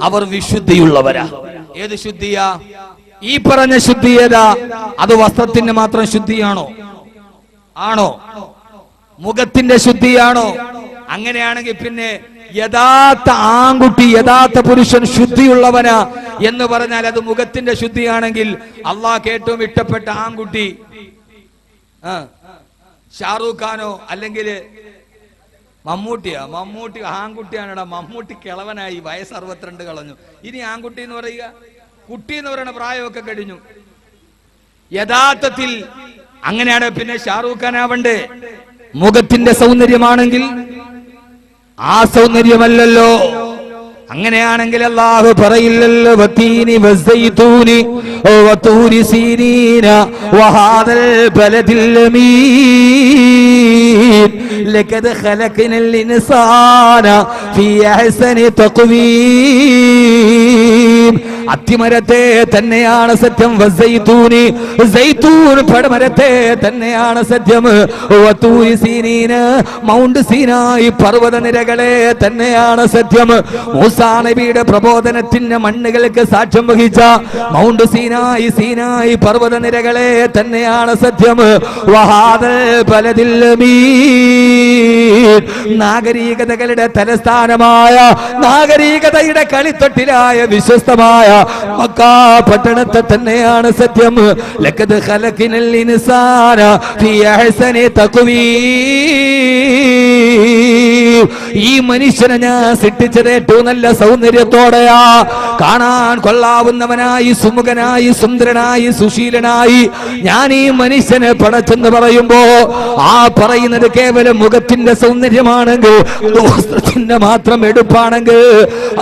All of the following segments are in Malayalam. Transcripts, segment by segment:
അവർ വിശുദ്ധിയുള്ളവരാ. ഏത് ശുദ്ധിയാ? ഈ പറഞ്ഞ ശുദ്ധിയത അത് വസ്ത്രത്തിന്റെ മാത്രം ശുദ്ധിയാണോ? ആണോ? മുഖത്തിന്റെ ശുദ്ധിയാണോ? അങ്ങനെയാണെങ്കിൽ പിന്നെ യഥാർത്ഥ ആൺകുട്ടി, യഥാർത്ഥ പുരുഷൻ ശുദ്ധിയുള്ളവനാ എന്ന് പറഞ്ഞാൽ അത് മുഖത്തിന്റെ ശുദ്ധിയാണെങ്കിൽ അള്ളാഹ്ക്ക് ഏറ്റവും ഇഷ്ടപ്പെട്ട ആൺകുട്ടി ഷാറൂഖ് ഖാനോ അല്ലെങ്കിൽ മമ്മൂട്ടിയാ? മമ്മൂട്ടി ആൺകുട്ടിയാണടാ. മമ്മൂട്ടി കിളവനായി, വയസ്സ് 62 കളഞ്ഞു. ഇനി ആൺകുട്ടി എന്ന് പറയുക? കുട്ടി എന്ന് പറയുന്ന പ്രായമൊക്കെ കഴിഞ്ഞു. യഥാർത്ഥത്തിൽ അങ്ങനെയാണ്. പിന്നെ ഷാറൂഖ് ഖാൻ ആവണ്ടേ? മുഖത്തിന്റെ സൗന്ദര്യമാണെങ്കിൽ ആ സൗന്ദര്യമല്ലല്ലോ. അങ്ങനെയാണെങ്കിൽ അല്ലാഹു പറയില്ലല്ലോ വതീനി വസൈതൂനി വതൂരി സീനീന വഹാദൽ ബലദിൽ അമീൻ ലഖദ് ഖലഖനൽ ഇൻസാന ഫീ അഹ്സനി തഖ്വീം. അത്തിമരത്തെ തന്നെയാണ് സത്യം. വസൈതൂനി, സൈതൂൻ പടമരത്തെ തന്നെയാണ് സത്യം. വതൂരി സീനീന, മൗണ്ട് സീനായി പർവ്വത നിരകളെ തന്നെയാണ് സത്യം. മൂസാ നബിയുടെ പ്രബോധനത്തിന്റെ മണ്ണുകൾക്ക് സാക്ഷ്യം വഹിച്ച മൗണ്ട് സീനായി, സീനായി പർവ്വത നിരകളെ തന്നെയാണ് സത്യം. വഹാദൽ ബലദിൽ അമീൻ, നാഗരികതകളുടെ തലസ്ഥാനമായ, നാഗരികതയുടെ കളിത്തൊട്ടിലായ വിശ്വസ്തമായ മക്കാ പട്ടണത്തെ തന്നെയാണ് സത്യം. ലഖദ് ഖലഖനൽ ഇൻസാന ഫീ അഹ്സനി തഖ്വീം. ഈ മനുഷ്യനെ ഞാൻ സൃഷ്ടിച്ചത് ഏറ്റവും നല്ല സൗന്ദര്യത്തോടെയാ, കാണാൻ കൊള്ളാവുന്നവനായി, സുമുഖനായി, സുന്ദരനായി, സുശീലനായി ഞാൻ ഈ മനുഷ്യനെ പടച്ചെന്ന് പറയുമ്പോ ആ പറയുന്നത് കേവലം മുഖത്തിന്റെ സൗന്ദര്യമാണെങ്കിൽ, അത് വസ്ത്രത്തിന്റെ മാത്രം എടുപ്പാണെങ്കിൽ,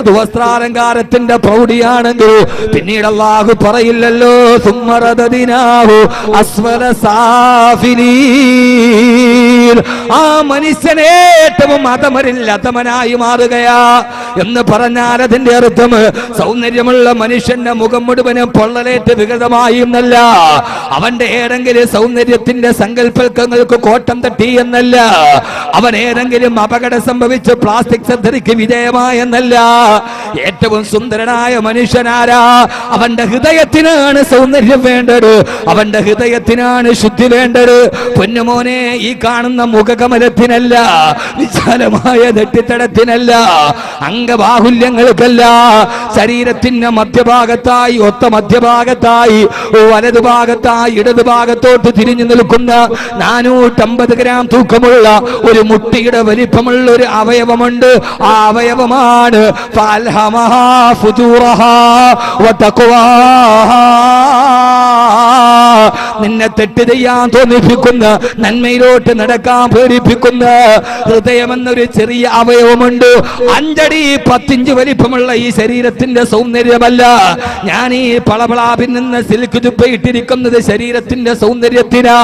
അത് വസ്ത്രാലങ്കാരത്തിന്റെ പ്രൗഢിയാണെങ്കിൽ പിന്നീട് അല്ലാഹു പറയില്ലല്ലോ സുമ്മറദദിനാഹു അസ്ഫല സാഫിലീൻ. ആ മനുഷ്യനെ ഏറ്റവും അധമരിൽ അധമനായി മാറുകയാ എന്ന് പറഞ്ഞാൽ അതിന്റെ അർത്ഥം സൗന്ദര്യമുള്ള മനുഷ്യന്റെ മുഖം മുഴുവനും പൊള്ളലേറ്റ് വികൃതമായി എന്നല്ല, അവന്റെ ഏതെങ്കിലും സൗന്ദര്യത്തിന്റെ സങ്കല്പങ്ങൾക്ക് കോട്ടം തട്ടി എന്നല്ല, അവൻ ഏതെങ്കിലും അപകടം സംഭവിച്ച് പ്ലാസ്റ്റിക് സർജറിക്ക് വിധേയമായെന്നല്ല. ഏറ്റവും സുന്ദരനായ മനുഷ്യനാരാ? അവന്റെ ഹൃദയത്തിനാണ് സൗന്ദര്യം വേണ്ടത്, അവന്റെ ഹൃദയത്തിനാണ് ശുദ്ധി വേണ്ടത്. പൊന്നുമോനെ, ഈ കാണുന്ന മുഖകമലത്തിനല്ല, വിശാലമായ നെറ്റിത്തടത്തിനല്ല, അംഗബാഹുല്യങ്ങൾക്കല്ല, ശരീരത്തിന്റെ മധ്യഭാഗത്തായി, ഒത്ത മധ്യഭാഗത്തായി, വലതുഭാഗത്തായി ഇടതുഭാഗത്തോട്ട് തിരിഞ്ഞു നിൽക്കുന്ന 450 ഗ്രാം തൂക്കമുള്ള ഒരു മുട്ടിയുടെ വലിപ്പമുള്ള ഒരു അവയവമുണ്ട്. ആ അവയവമാണ് ഫഅൽഹമഹാ ഫുജൂറഹാ വതഖ്വാഹാ. നിന്നെ തെറ്റ് ചെയ്യാൻ തോന്നിപ്പിക്കുന്ന, നന്മയിലോട്ട് നടക്കാൻ പ്രേരിപ്പിക്കുന്ന ഹൃദയമെന്നൊരു ചെറിയ അവയവമുണ്ട്. 5 അടി 10 ഇഞ്ച് വലിപ്പമുള്ള ഈ ശരീരത്തിന്റെ സൗന്ദര്യമല്ല ഞാൻ ഈ പളപളാ പിന്നുന്ന സിൽക്ക് ജുബ്ബ ഇട്ടിരിക്കുന്നത് ശരീരത്തിന്റെ സൗന്ദര്യത്തിനാ.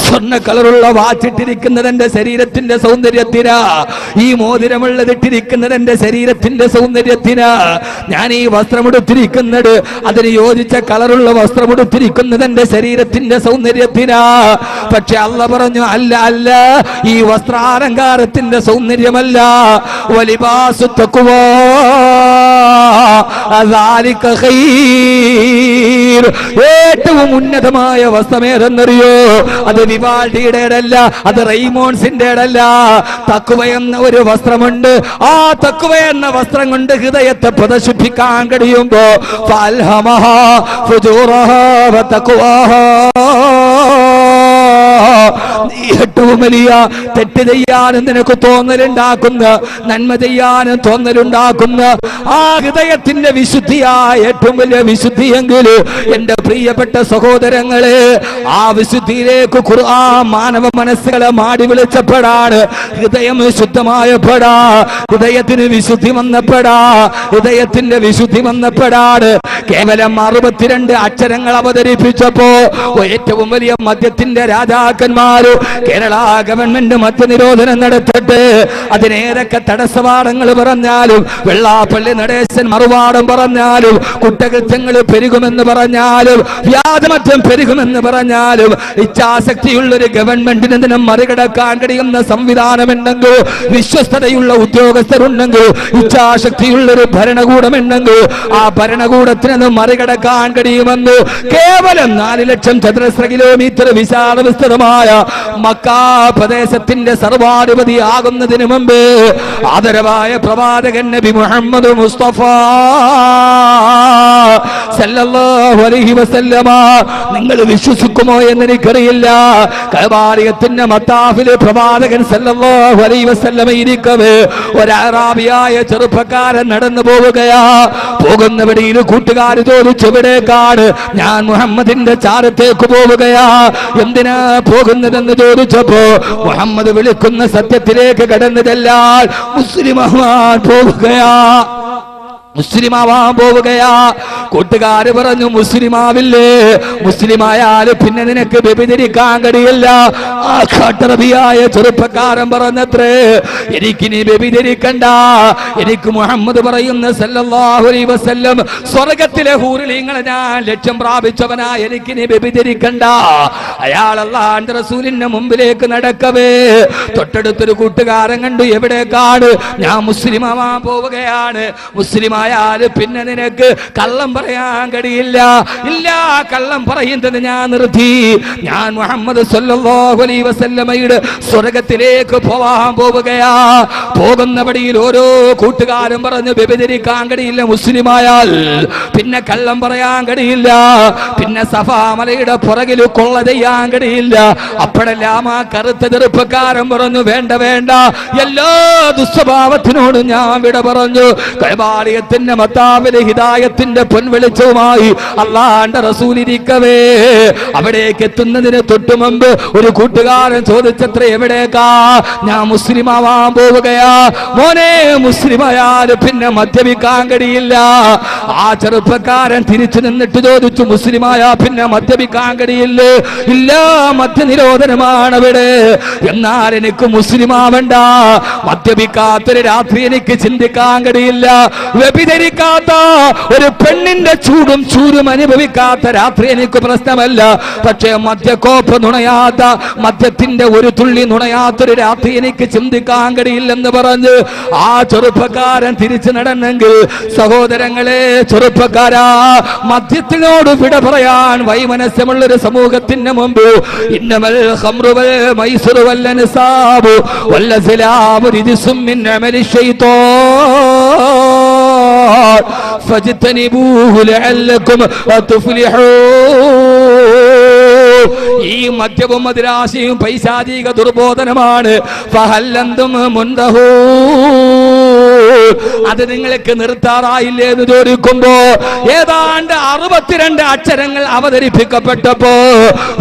സ്വർണ്ണ കളറുള്ള വാച്ചിട്ടിരിക്കുന്നത് എന്റെ ശരീരത്തിന്റെ സൗന്ദര്യത്തിനാ. ഈ മോതിരമുള്ളത് ഇട്ടിരിക്കുന്നത് എന്റെ ശരീരത്തിന്റെ സൗന്ദര്യത്തിനാ. ഞാൻ ഈ വസ്ത്രമെടുത്തിരിക്കുന്നത്, അതിന് യോജിച്ച കളറുള്ള വസ്ത്രമെടുത്തിരിക്കുന്നത് എന്റെ ശരീരത്തിന്റെ സൗന്ദര്യത്തിനാ. പക്ഷെ അല്ലാഹു പറഞ്ഞു അല്ല, അല്ല, ഈ വസ്ത്രാലങ്കാരത്തിന്റെ സൗന്ദര്യമല്ല. വലിബാസു തഖ്വാ അദാലിക ഖൈർ. ഏറ്റവും ഉന്നതമായ വസ്ത്രമേതെന്നറിയോ? അത് വിവാൽഡിയുടെ അല്ല, അത് റെയ്മോൺസിന്റെ അല്ല. തഖ്വ എന്ന ഒരു വസ്ത്രമുണ്ട്. ആ തഖ്വ എന്ന വസ്ത്രം കൊണ്ട് ഹൃദയത്തെ പ്രദർശിപ്പിക്കാൻ കഴിയുമ്പോ ഫഅൽഹമഹാ ഫുജൂറഹാ വതഖ്വാഹാ. ഏറ്റവും വലിയ തെറ്റ് ചെയ്യാനും നിനക്ക് തോന്നലുണ്ടാക്കുന്ന, നന്മ ചെയ്യാനും തോന്നലുണ്ടാക്കുന്ന ആ ഹൃദയത്തിന്റെ വിശുദ്ധിയായ ഏറ്റവും വലിയ വിശുദ്ധിയെങ്കിൽ എന്റെ പ്രിയപ്പെട്ട സഹോദരങ്ങളെ, ആ വിശുദ്ധിയിലേക്ക് ഖുർആൻ മാനവ മനസ്സുകളെ മാടി വിളിച്ചപ്പെടാണ്. ഹൃദയം ശുദ്ധമായപ്പെടാ, ഹൃദയത്തിന് വിശുദ്ധി വന്നപ്പെടാ, ഹൃദയത്തിന്റെ വിശുദ്ധി വന്നപ്പെടാണ്. കേവലം 62 അക്ഷരങ്ങൾ അവതരിപ്പിച്ചപ്പോ ഏറ്റവും വലിയ മദ്യത്തിന്റെ രാജാക്കന്മാര് കേരള ഗവൺമെന്റ് മദ്യനിരോധനം നടത്തിട്ട് അതിനേതൊക്കെ തടസ്സവാദങ്ങൾ പറഞ്ഞാലും, വെള്ളാപ്പള്ളി നടേശൻ മറുവാദം പറഞ്ഞാലും, കുറ്റകൃത്യങ്ങൾ പെരുകുമെന്ന് പറഞ്ഞാലും, വ്യാജമദ്യം പെരുകുമെന്ന് പറഞ്ഞാലും, ഇച്ഛാശക്തിയുള്ളൊരു ഗവൺമെന്റിന് ഇതിനെ മറികടക്കാൻ കഴിയുന്ന സംവിധാനമുണ്ടെങ്കിൽ, വിശ്വസ്തതയുള്ള ഉദ്യോഗസ്ഥരുണ്ടെങ്കിൽ, ഇച്ഛാശക്തിയുള്ളൊരു ഭരണകൂടമുണ്ടെങ്കിൽ, ആ ഭരണകൂടത്തിനത് മറികടക്കാൻ കഴിയുമെന്ന് കേവലം 4 ലക്ഷം ചതുരശ്ര കിലോമീറ്റർ വിശാല വിസ്തൃതമായ മക്കാ പ്രദേശത്തിന്റെ സർവാധിപതിയാകുന്നതിന് മുമ്പ് ആദരവായ പ്രവാചകൻ നബി മുഹമ്മദ് മുസ്തഫ സല്ലല്ലാഹു അലൈഹി വസല്ലമ നിങ്ങൾ വിശ്വസിക്കുമോ എന്നെനിക്കറിയില്ല. കഅബാലയത്തിന്റെ മത്താഫിലെ പ്രവാചകൻ സല്ലല്ലാഹു അലൈഹി വസല്ലമ ഇരിക്കവേ ഒരു അറാബിയായ ചെറുപ്പക്കാരൻ നടന്നു പോവുകയാ. പോകുന്ന വഴിയിൽ കൂട്ടുകാർ ചോദിച്ചു, എവിടേക്കാണ്? ഞാൻ മുഹമ്മദിന്റെ ചാരത്തേക്ക് പോവുകയാ. എന്തിനാ പോകുന്നതെന്ന് ചോദിച്ചപ്പോ മുഹമ്മദ് വിളിക്കുന്ന സത്യത്തിലേക്ക് കടന്നു ചെല്ലാൻ മുസ്ലിമാവാൻ പോവുകയാ. മുസ്ലിമാവാൻ പോവുകയാ. കൂട്ടുകാര് പറഞ്ഞു, മുസ്ലിമാവില്ലേ? മുസ്ലിമായാല് പിന്നെ നിനക്ക് വ്യഭിചരിക്കാൻ കഴിയില്ല. ആ ഖട്ടറബിയായ ചെറുപ്പക്കാരൻ പറഞ്ഞത്രേ, എനിക്കിനി വ്യഭിചരിക്കണ്ട. എനിക്ക് മുഹമ്മദ് പറയുന്ന സല്ലല്ലാഹു അലൈഹി വസല്ലം സ്വർഗത്തിലെ ഹൂറിലിങ്ങളെ ഞാൻ ലക്ഷ്യം പ്രാപിച്ചവനാ, എനിക്കിനി വ്യഭിചരിക്കണ്ട. അയാൾ അല്ലാഹുവിന്റെ റസൂലിന്റെ മുമ്പിലേക്ക് നടക്കവേ തൊട്ടടുത്തൊരു കൂട്ടുകാരൻ കണ്ടു. എവിടേക്കാണ്? ഞാൻ മുസ്ലിമാവാൻ പോവുകയാണ്. മുസ്ലിമായാല് പിന്നെ നിനക്ക് കള്ളം പറയാൻ കഴിയില്ല. ഇല്ല, കള്ളം പറയുന്നത് ഞാൻ നിർത്തി. ഞാൻ മുഹമ്മദ് സല്ലല്ലാഹു അലൈഹി വസല്ലമയുടെ സ്വർഗത്തിലേക്ക് പോവാൻ പോവുകയാ. പോകുന്ന വഴിയിൽ ഓരോ കൂട്ടുകാരും പറഞ്ഞു, വ്യഭിചരിക്കാൻ കഴിയില്ല മുസ്ലിമായാൽ, പിന്നെ കള്ളം പറയാൻ കഴിയില്ല, പിന്നെ സഫാ മലയുടെ പുറകിൽ കൊള്ള ചെയ്യാൻ കഴിയില്ല. അപ്പോഴെല്ലാം ആ കറുത്ത ചെറുപ്പക്കാരൻ പറഞ്ഞു, വേണ്ട വേണ്ട, എല്ലാ ദുസ്വഭാവത്തിനോടും ഞാൻ വിട പറഞ്ഞു. കഅബാലയത്തിന്റെ മത്താവിലെ ഹിദായത്തിന്റെ പൊൻവെളിച്ചവുമായി അല്ലാഹുവിന്റെ റസൂൽ ഇരിക്കവേ അവിടേക്ക് എത്തുന്നതിന് തൊട്ടു മുമ്പ് ഒരു കൂട്ടുകാരൻ ചോദിച്ചത്ര, എവിടേക്കാ? ഞാൻ മുസ്ലിമാവാൻ പോവുകയാ. മോനെ, മുസ്ലിമായാൽ പിന്നെ മദ്യപിക്കാൻ കഴിയില്ല. ആ ചെറുപ്പക്കാരൻ തിരിച്ചു നിന്നിട്ട് ചോദിച്ചു, മുസ്ലിമായാ പിന്നെ മദ്യപിക്കാൻ കഴിയില്ല? ഇല്ല, മദ്യനിരോധനമാണ് അവിടെ. എന്നാൽ എനിക്ക് മുസ്ലിമാവണ്ട. മദ്യപിക്കാത്തൊരു രാത്രി എനിക്ക് ചിന്തിക്കാൻ കഴിയില്ല. വ്യഭിചരിക്കാത്ത ഒരു പെണ്ണിന്റെ ചൂടും ചൂരും അനുഭവിക്കാത്ത രാത്രി എനിക്ക് പ്രശ്നമല്ല. പക്ഷേ മദ്യക്കോപ്പ് നുണയാത്ത, മദ്യത്തിന്റെ ഒരു തുള്ളി നുണയാത്തൊരു രാത്രി എനിക്ക് ചിന്തിക്കാൻ കഴിയില്ലെന്ന് പറഞ്ഞ് ആ ചെറുപ്പക്കാരൻ തിരിച്ചു നടന്നെങ്കിൽ, സഹോദരങ്ങളെ, ചെറുപ്പക്കാരാ, മദ്യത്തിനോട് വിട പറയാൻ വൈമനസ്യമുള്ളൊരു സമൂഹത്തിന് മുമ്പ് ഇന്നമൽ ഖംറു വൽ മൈസിറു വൽ അൻസാബു വൽ അസ്ലാമു റിജ്സും മിൻ അമലി ശൈത്താൻ ഫജ്തനിബൂഹു ലഅല്ലകും തുഫ്ലിഹൂൻ. ഈ മദ്യവും മദിരാശിയും പൈശാചിക ദുർബോധനമാണ്. ഫഹല്ലന്തും മുൻതഹൂൻ. അത് നിങ്ങൾക്ക് നിർത്താറായില്ലേ എന്ന് ചോദിക്കുമ്പോ ഏതാണ്ട് 62 അക്ഷരങ്ങൾ അവതരിപ്പിക്കപ്പെട്ടപ്പോ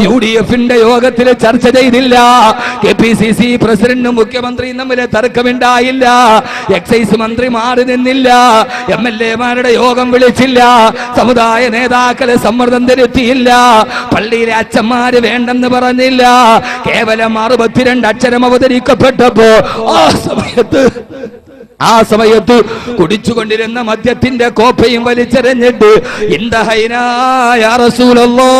UDF-ന്റെ യോഗത്തിൽ ചർച്ച ചെയ്തില്ല. KPCC പ്രസിഡന്റും മുഖ്യമന്ത്രിയും തമ്മിൽ തർക്കമുണ്ടായില്ല. എക്സൈസ് മന്ത്രി മാറി നിന്നില്ല. MLA-മാരുടെ യോഗം വിളിച്ചില്ല. സമുദായ നേതാക്കളെ സമ്മർദ്ദം ചെലുത്തിയില്ല. പള്ളിയിലെ അച്ഛന്മാര് വേണ്ടെന്ന് പറഞ്ഞില്ല. കേവലം 62 അക്ഷരം അവതരിക്കപ്പെട്ടപ്പോ ആ സമയത്ത് കുടിച്ചുകൊണ്ടിരുന്ന മദ്യത്തിന്റെ കോപ്പയും വലിച്ചെറിഞ്ഞിട്ട് യാ റസൂലല്ലാഹ്,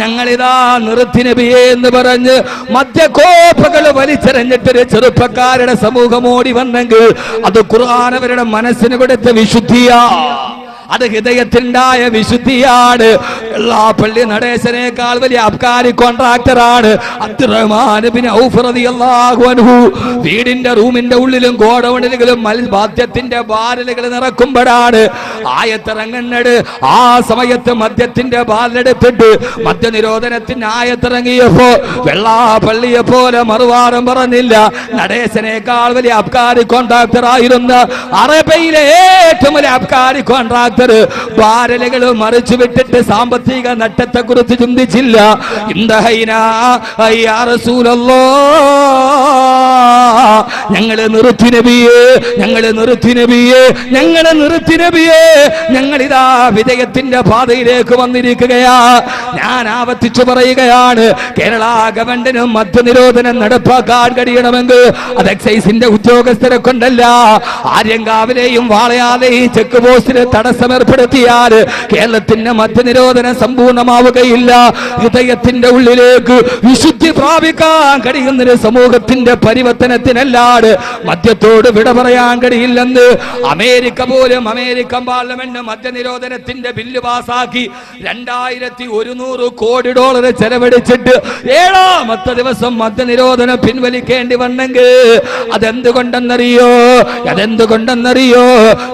ഞങ്ങളിതാ നിർത്തി നബിയേ എന്ന് പറഞ്ഞ് മദ്യകോപ്പകൾ വലിച്ചെറിഞ്ഞിട്ടൊരു ചെറുപ്പക്കാരുടെ സമൂഹം ഓടി വന്നെങ്കിൽ അത് ഖുർആൻ അവരുടെ മനസ്സിന് കൊടുത്ത വിശുദ്ധിയാ. അത് ഹൃദയത്തിലുണ്ടായ വിശുദ്ധിയാണ്. വെള്ളാപ്പള്ളി നടേശനേക്കാൾ വലിയ അബ്കാരി കോൺട്രാക്ടറാണ് അബ്ദുറഹ്മാൻ ഇബ്നു ഔഫ് റളിയല്ലാഹു അൻഹു. വീടിന്റെ റൂമിന്റെ ഉള്ളിലും ഗോഡൌണിലും മദ്യത്തിന്റെ ബാരലുകൾ നിറക്കുമ്പോഴാണ് ആയത്തിറങ്ങുന്നത്. ആ സമയത്ത് മദ്യത്തിന്റെ ബാരലെടുത്തിട്ട് മദ്യനിരോധനത്തിന് ആയത്തിറങ്ങിയപ്പോ വെള്ളാപ്പള്ളിയെ പോലെ മറുവാദം പറഞ്ഞില്ല. നടേശനേക്കാൾ വലിയ അബ്കാരി കോൺട്രാക്ടർ ആയിരുന്ന അറബയിലെ ഏറ്റവും വലിയ അബ്കാരി കോൺട്രാക്ടർ പ്രവർത്തകർ ബാരലുകൾ മറിച്ചു വിട്ടിട്ട് സാമ്പത്തിക നട്ടത്തെ കുറിച്ച് ചിന്തിച്ചില്ല. ഞങ്ങള് നിർത്തി നബിയേ, ഞങ്ങള് നിർത്തി നബിയേ, ഞങ്ങള് നിർത്തി നബിയേ, ഞങ്ങളിതാ വിജയത്തിന്റെ പാതയിലേക്ക് വന്നിരിക്കുകയാ. ഞാൻ ആവർത്തിച്ചു പറയുകയാണ്, കേരള ഗവൺമെന്റിനും മദ്യനിരോധനം നടപ്പാക്കാൻ കഴിയണമെങ്കിൽ അത് എക്സൈസിന്റെ ഉദ്യോഗസ്ഥരെ കൊണ്ടല്ല. ആര്യങ്കാവിലെയും വാളയാലെയും ചെക്ക് പോസ്റ്റിന് തടസ്സം ഏർപ്പെടുത്തിയാൽ കേരളത്തിന്റെ മദ്യനിരോധനം സമ്പൂർണ്ണമാവുകയില്ല. ഹൃദയത്തിന്റെ ഉള്ളിലേക്ക് വിശുദ്ധി പ്രാപിക്കാൻ കഴിയുന്നൊരു സമൂഹത്തിന്റെ പരിവർത്തനത്തിനല്ലാതെ മദ്യത്തോട് വിട പറയാൻ കഴിയില്ലെന്ന് അമേരിക്ക പോലും അമേരിക്കൻ പാർലമെന്റ് മദ്യനിരോധനത്തിന്റെ ബില്ല് പാസാക്കി 2100 കോടി ഡോളർ ചെലവഴിച്ചിട്ട് 7ാമത്തെ ദിവസം മദ്യനിരോധനം പിൻവലിക്കേണ്ടി വന്നെങ്കിൽ അതെന്തുകൊണ്ടെന്നറിയോ?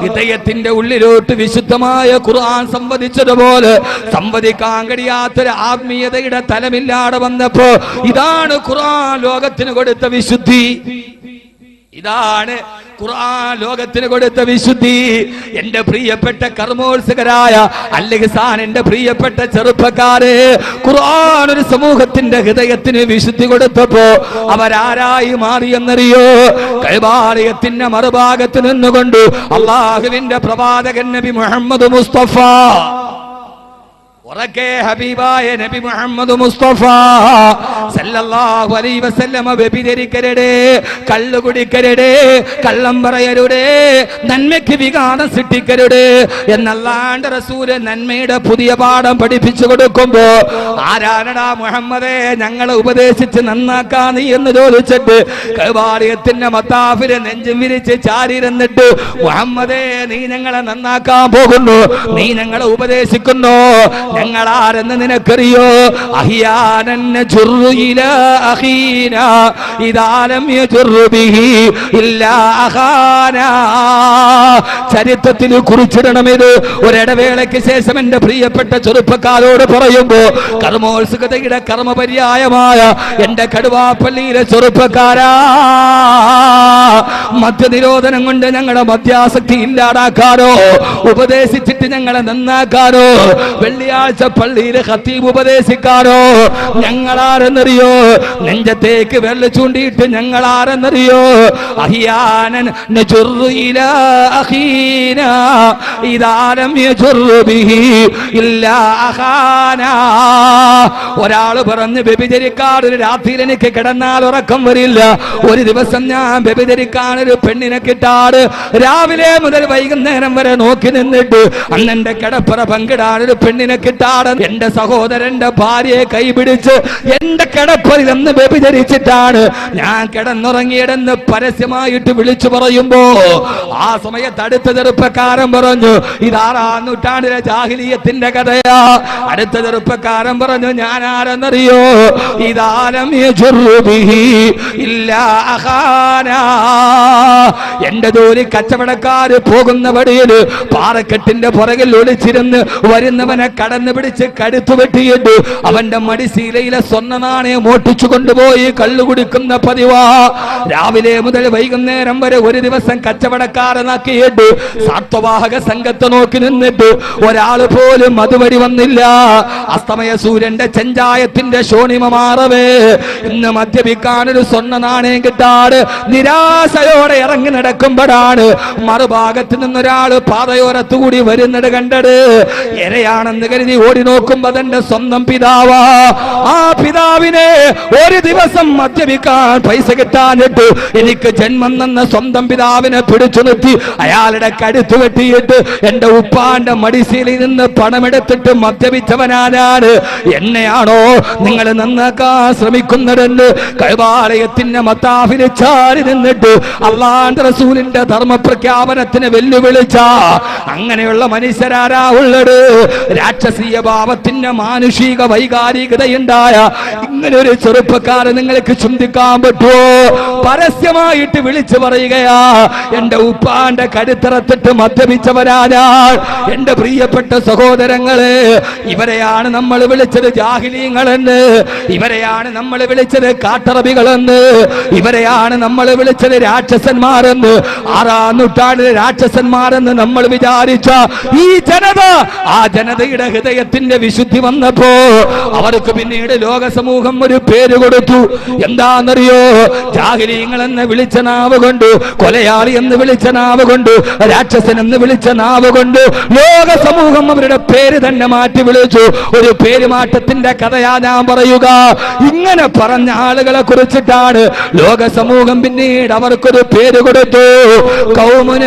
ഹൃദയത്തിന്റെ ഉള്ളിലോട്ട് വിശുദ്ധമായ ഖുർആൻ സംവദിച്ചതുപോലെ സംവദിക്കാൻ കഴിയാത്തൊരു ആത്മീയതയുടെ തലമില്ലാതെ വന്നപ്പോ ഇതാണ് ഖുർആൻ ലോകത്തിന് കൊടുത്ത വിശുദ്ധി. ഇതാണ് ഖുർആൻ ലോകത്തിന് കൊടുത്ത വിശുദ്ധി. എന്റെ പ്രിയപ്പെട്ട കർമ്മോത്സുകരായ അൽഹിസാൻ, എന്റെ പ്രിയപ്പെട്ട ചെറുപ്പക്കാരെ, ഖുർആൻ ഒരു സമൂഹത്തിന്റെ ഹൃദയത്തിന് വിശുദ്ധി കൊടുത്തപ്പോ അവരാരായി മാറിയെന്നറിയോ? കൈബാലയത്തിന്റെ മറുഭാഗത്ത് നിന്നുകൊണ്ട് അള്ളാഹുവിന്റെ പ്രവാചകൻ നബി മുഹമ്മദ് മുസ്തഫ, ഉറക്കെ ഹബീബായ നബി മുഹമ്മദ് മുസ്തഫ സല്ലല്ലാഹു അലൈഹി വസല്ലമ വ്യഭിചരിക്കരുതേ, കള്ളു കുടിക്കരുതേ, കള്ളം പറയരുതേ, നന്മയ്ക്ക് വിഘാതം സൃഷ്ടിക്കരുതേ എന്നല്ലാണ്ട് റസൂല് നന്മയുടെ പുതിയ പാഠം പഠിപ്പിച്ചു കൊടുക്കുമ്പോ ആരാണടാ മുഹമ്മദേ ഞങ്ങളെ ഉപദേശിച്ച് നന്നാക്കാ നീ എന്ന് ചോദിച്ചിട്ട് കൈബാലയത്തിന്റെ മത്താഫില് നെഞ്ചും വിരിച്ച് ചാരിയിരുന്നിട്ട് മുഹമ്മദേ നീ ഞങ്ങളെ നന്നാക്കാൻ പോകുന്നു, നീ ഞങ്ങളെ ഉപദേശിക്കുന്നു, ഞങ്ങളാരെന്ന് നിനക്കറിയോ? ചരിത്രത്തിൽ കുറിച്ചിടണമിത്. ഒരിടവേളയ്ക്ക് ശേഷം എന്റെ പ്രിയപ്പെട്ട ചെറുപ്പക്കാരോട് പറയുമ്പോ കർമ്മോത്സുകതയുടെ കർമ്മപര്യായമായ എന്റെ കടുവാപ്പള്ളിയിലെ ചെറുപ്പക്കാരാ, മദ്യനിരോധനം കൊണ്ട് ഞങ്ങളുടെ മദ്യാസക്തി ഇല്ലാതാക്കാനോ ഉപദേശിച്ചിട്ട് ഞങ്ങളെ നന്നാക്കാനോ വെള്ളിയാഴ്ച പള്ളിയിലെ ഖതീബ് ഉപദേശിക്കാനോ ഞങ്ങളാരെന്നറിയോ? നെഞ്ചത്തേക്ക് വെള്ള ചൂണ്ടിയിട്ട് ഞങ്ങളാരെന്നറിയോ? അഹിയാനൻ നജുറു ഇലാ അഖീനാ ഇദാ ലം യജുറു ബിഹി ഇല്ലാ അഖാനാ. ഒരാൾ പറഞ്ഞു വ്യഭിചരിക്കാൻ ഒരു രാത്രിയിൽ എനിക്ക് കിടന്നാൽ ഉറക്കം വരില്ല, ഒരു ദിവസം ഞാൻ വ്യഭിചരിക്കാൻ ഒരു പെണ്ണിനെ കിട്ടാട് രാവിലെ മുതൽ വൈകുന്നേരം വരെ നോക്കി നിന്നിട്ട് അന്നെന്റെ കിടപ്പറ പങ്കിടാൻ ഒരു പെണ്ണിനെ കിട്ടാട് എന്റെ സഹോദരന്റെ ഭാര്യയെ കൈപിടിച്ച് എന്റെ കിടപ്പറിൽ നിന്ന് വ്യഭിചരിച്ചിട്ടാണ് ഞാൻ കിടന്നുറങ്ങിയതെന്ന് പരസ്യമായിട്ട് വിളിച്ചു പറയുമ്പോ ആ സമയത്ത് അടുത്ത ചെറുപ്പക്കാരൻ പറഞ്ഞു ഇത് 6ാം നൂറ്റാണ്ടിലെ ജാഹിലിയത്തിന്റെ കഥയാ. അടുത്ത ചെറുപ്പക്കാരൻ പറഞ്ഞു ഞാൻ ആരെന്നറിയോ? ഇദാലം യജുറു ബിഹി ഇല്ലാ അഖാനാ. എന്റെ ജോലി കച്ചവടക്കാര് പോകുന്ന വഴിയിൽ പാറക്കെട്ടിന്റെ പുറകിൽ ഒളിച്ചിരുന്ന് വരുന്നവനെ കടന്നു പിടിച്ച് കടുത്തു വെട്ടിയിട്ട് അവന്റെ മടിശീലയിലെ സ്വർണ്ണ നാണയം ഓട്ടിച്ചു കൊണ്ടുപോയി കള്ളു കുടിക്കുന്ന പതിവാ. രാവിലെ മുതൽ വൈകുന്നേരം വരെ ഒരു ദിവസം കച്ചവടക്കാരനാക്കിയിട്ട് സാത്വവാഹക സംഘത്തെ നോക്കി നിന്നിട്ട് ഒരാള് പോലും അതുവഴി വന്നില്ല. അസ്തമയ സൂര്യന്റെ ചെഞ്ചായത്തിന്റെ ശോണിമ മാറവേ ഇന്ന് മദ്യപിക്കാനൊരു സ്വർണ്ണ നാണയം കിട്ടാട് നിരാശയോടെ ഇറങ്ങി നടക്കുമ്പോഴാണ് മറുഭാഗത്ത് നിന്നൊരാള് പാതയോരത്തുകൂടി വരുന്നത് കണ്ടത്. ഇരയാണെന്ന് കരുതി ഓടി നോക്കുമ്പോ തന്റെ സ്വന്തം പിതാവാ. ആ പിതാവിനെ ഒരു ദിവസം മദ്യപിക്കാൻ പൈസ കിട്ടാനിട്ട് എനിക്ക് ജന്മം തന്ന സ്വന്തം പിതാവിനെ പിടിച്ചു നിർത്തി അയാളുടെ കഴുത്തു വെട്ടിയിട്ട് എന്റെ ഉപ്പാന്റെ മടിശീലിൽ നിന്ന് പണമെടുത്തിട്ട് മദ്യപിച്ചവനാണ്. എന്നെയാണോ നിങ്ങൾ നന്നാക്കാൻ ശ്രമിക്കുന്നതെന്ന് കൈബാലയത്തിന്റെ മത്താഫിൽ ചാരി നിന്നിട്ട് അല്ലാഹുവിന്റെ റസൂലിന്റെ ധർമ്മപ്രഖ്യാപനത്തിന് വെല്ലുവിളിച്ച അങ്ങനെയുള്ള മനുഷ്യരാരാ ഉള്ളത്? രാക്ഷസി ക്രിസ്തീയ ഭാവത്തിന്റെ മാനുഷിക വൈകാരികതയുണ്ടായ ഇങ്ങനെ ഒരു ചെറുപ്പക്കാരൻ നിങ്ങൾക്ക് ചിന്തിക്കാൻ പറ്റുമോ? പരസ്യമായിട്ട് വിളിച്ചു പറയുകയാ, എന്റെ ഉപ്പാന്റെ കരുത്തറത്തിട്ട് മദ്യപിച്ചവരാ ഞാൻ. എന്റെ പ്രിയപ്പെട്ട സഹോദരങ്ങളെ, ഇവരെയാണ് നമ്മൾ വിളിച്ചത് ജാഹിലീങ്ങളെന്ന്, ഇവരെയാണ് നമ്മൾ വിളിച്ചത് കാട്ടറബികളെന്ന്, ഇവരെയാണ് നമ്മൾ വിളിച്ചത് രാക്ഷസന്മാരെന്ന്. 6-ാം നൂറ്റാണ്ടിലെ രാക്ഷസന്മാരെന്ന് നമ്മൾ വിചാരിച്ച ഈ ജനത, ആ ജനതയുടെ ഹൃദയത്തിന്റെ വിശുദ്ധി വന്നപ്പോ അവർക്ക് പിന്നീട് ലോക സമൂഹം ഒരു പേര് കൊടുത്തു. എന്താണെന്നറിയോ? ജാഹിലീങ്ങൾ എന്ന് വിളിച്ച നാവ് കൊണ്ട്, കൊലയാളി എന്ന് വിളിച്ച നാവ് കൊണ്ട്, രാക്ഷസൻ എന്ന് വിളിച്ച നാവ് കൊണ്ട് ലോക സമൂഹം അവരുടെ പേര് തന്നെ മാറ്റി വിളിച്ചു. ഒരു പേരുമാറ്റത്തിന്റെ കഥയാ ഞാൻ പറയുക. ഇങ്ങനെ പറഞ്ഞ ആളുകളെ കുറിച്ചിട്ടാണ് ലോക സമൂഹം പിന്നീട് അവർക്കൊരു പേര് കൊടുത്തു. ഖൗമുൻ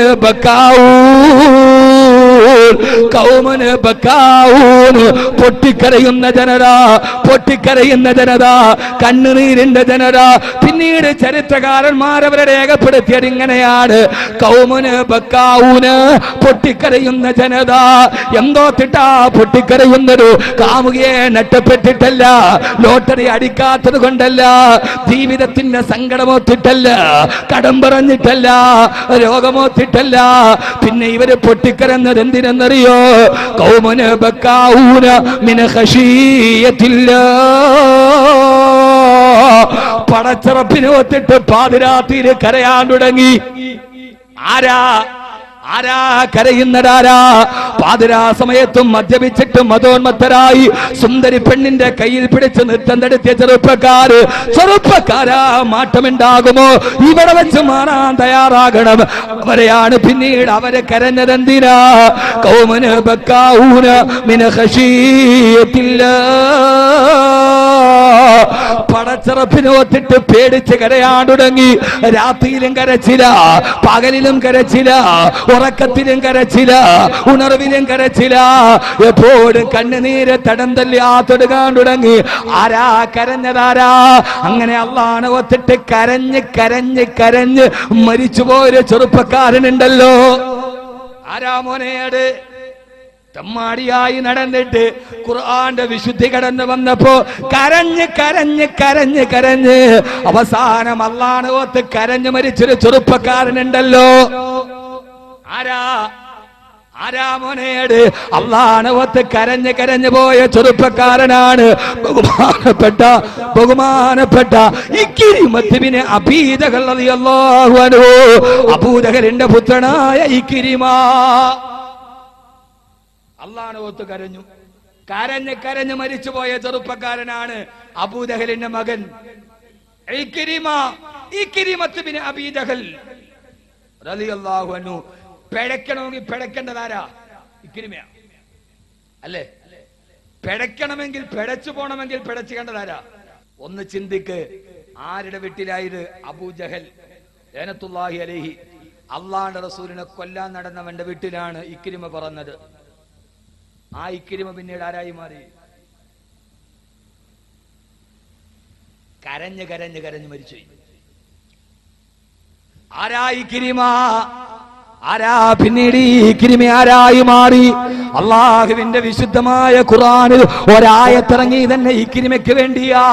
ബക്കാഊൻ, പൊട്ടിക്കരയുന്ന ജനത, പൊട്ടിക്കരയുന്ന ജനത, കണ്ണുനീരിന്റെ ജനത. പിന്നീട് ചരിത്രകാരന്മാരവരെ രേഖപ്പെടുത്തിയത് ഇങ്ങനെയാണ്: ഖൗമുൻ ബക്കാഊൻ, പൊട്ടിക്കരയുന്ന ജനത. എന്തോ തിട്ടാ പൊട്ടിക്കരയുന്നത്? കാമുകിയെ നഷ്ടപ്പെട്ടിട്ടല്ല, ലോട്ടറി അടിക്കാത്തത് കൊണ്ടല്ല, ജീവിതത്തിന്റെ സങ്കടമോത്തിട്ടല്ല, കടം പറഞ്ഞിട്ടല്ല, രോഗമോത്തിട്ടല്ല. പിന്നെ ഇവര് പൊട്ടിക്കരന്നത് എന്തിനെന്നറിയോ? ഖൗമുൻ ബക്കാഊന മിൻ ഖശീയത്തില്ലാഹ്, പടച്ചറപ്പിനെ ഒത്തിട്ട് പാതിരാത്രിയിൽ കരയാൻ തുടങ്ങി. ആരാ കരയുന്നതാരാ? പാതിരാ സമയത്തും മദ്യപിച്ചിട്ടും മതോന്മത്തരായി സുന്ദരി പെണ്ണിന്റെ കയ്യിൽ പിടിച്ച് നൃത്തം നടത്തിയ ചെറുപ്പക്കാരാ, മാറ്റമുണ്ടാകുമോ? ഇവിടെ വെച്ച് മാറാൻ തയ്യാറാകണം. അവരെയാണ് പിന്നീട് അവരെ കരഞ്ഞതെന്തിനാ? ഖൗമുൻ ബക്കാഊന മിൻ ഖശീയത്തില്ലാഹ്, പടച്ചറപ്പിനെ ഒത്തിട്ട് പേടിച്ച് കരയാൻ തുടങ്ങി. രാത്രിയിലും കരച്ചില, പകലിലും കരച്ചില, ഉറക്കത്തിലും കരച്ചില, ഉണർവിലും കരച്ചില, എപ്പോഴും കണ്ണുനീര് തടം തല്ലി ആത്തൊടുക്കാൻ തുടങ്ങി. ആരാ കരഞ്ഞതാരാ? അങ്ങനെ അള്ളാഹനെ ഒത്തിട്ട് കരഞ്ഞ് കരഞ്ഞ് കരഞ്ഞ് മരിച്ചുപോയൊരു ചെറുപ്പക്കാരനുണ്ടല്ലോ. ആരാ മോനെയാട്? തമ്മാടിയായി നടന്നിട്ട് ഖുർആന്റെ വിശുദ്ധി കടന്നു വന്നപ്പോ കരഞ്ഞ് കരഞ്ഞ് കരഞ്ഞ് കരഞ്ഞ് അവസാനം അള്ളാഹനെ ഓർത്ത് കരഞ്ഞു മരിച്ചൊരു ചെറുപ്പക്കാരനുണ്ടല്ലോ. ആരാ മോനേട്? അള്ളാഹനെ ഓർത്ത് കരഞ്ഞ് കരഞ്ഞു പോയ ചെറുപ്പക്കാരനാണ് ബഹുമാനപ്പെട്ട ഇക്രിമത്ത് ബിൻ അബീ ജഹൽ റളിയല്ലാഹു അൻഹു, അബൂജഹലിന്റെ പുത്രനായ ഇക്രിമ. അള്ളാഹനെ ഓർത്ത് കരഞ്ഞു, കരഞ്ഞ് കരഞ്ഞ് മരിച്ചുപോയ ചെറുപ്പക്കാരനാണ് അബൂജഹലിന്റെ മകൻ ഇക്രിമത്ത് ബിൻ അബീ ജഹൽ റളിയല്ലാഹു അൻഹു. പിഴക്കണമെങ്കിൽ പിഴക്കേണ്ടതാരാ? ഇക്രിമയാ അല്ലേ? പിഴക്കണമെങ്കിൽ പിഴച്ചു പോണമെങ്കിൽ പിഴച്ചേണ്ടതാരാ? ഒന്ന് ചിന്തിക്ക്. ആരുടെ വീട്ടിലായത്? അബൂജഹൽ ലഅനത്തുല്ലാഹി അലൈഹി. അള്ളാഹുവിന്റെ റസൂലിനെ കൊല്ലാൻ നടന്നവന്റെ വീട്ടിലാണ് ഇക്രിമ പറഞ്ഞത്. ആ ഇക്രിമ പിന്നീട് ആരായി മാറി? കരഞ്ഞ് കരഞ്ഞ് കരഞ്ഞ് മരിച്ചു. ആരാ ഇക്രിമ? ആരാ പിന്നീട് ഇക്രിമ ആരായി മാറി? അള്ളാഹുവിന്റെ വിശുദ്ധമായ ഖുർആനിൽ ഒരായത്തിറങ്ങി തന്നെ ഇക്രിമയ്ക്ക് വേണ്ടിയാ.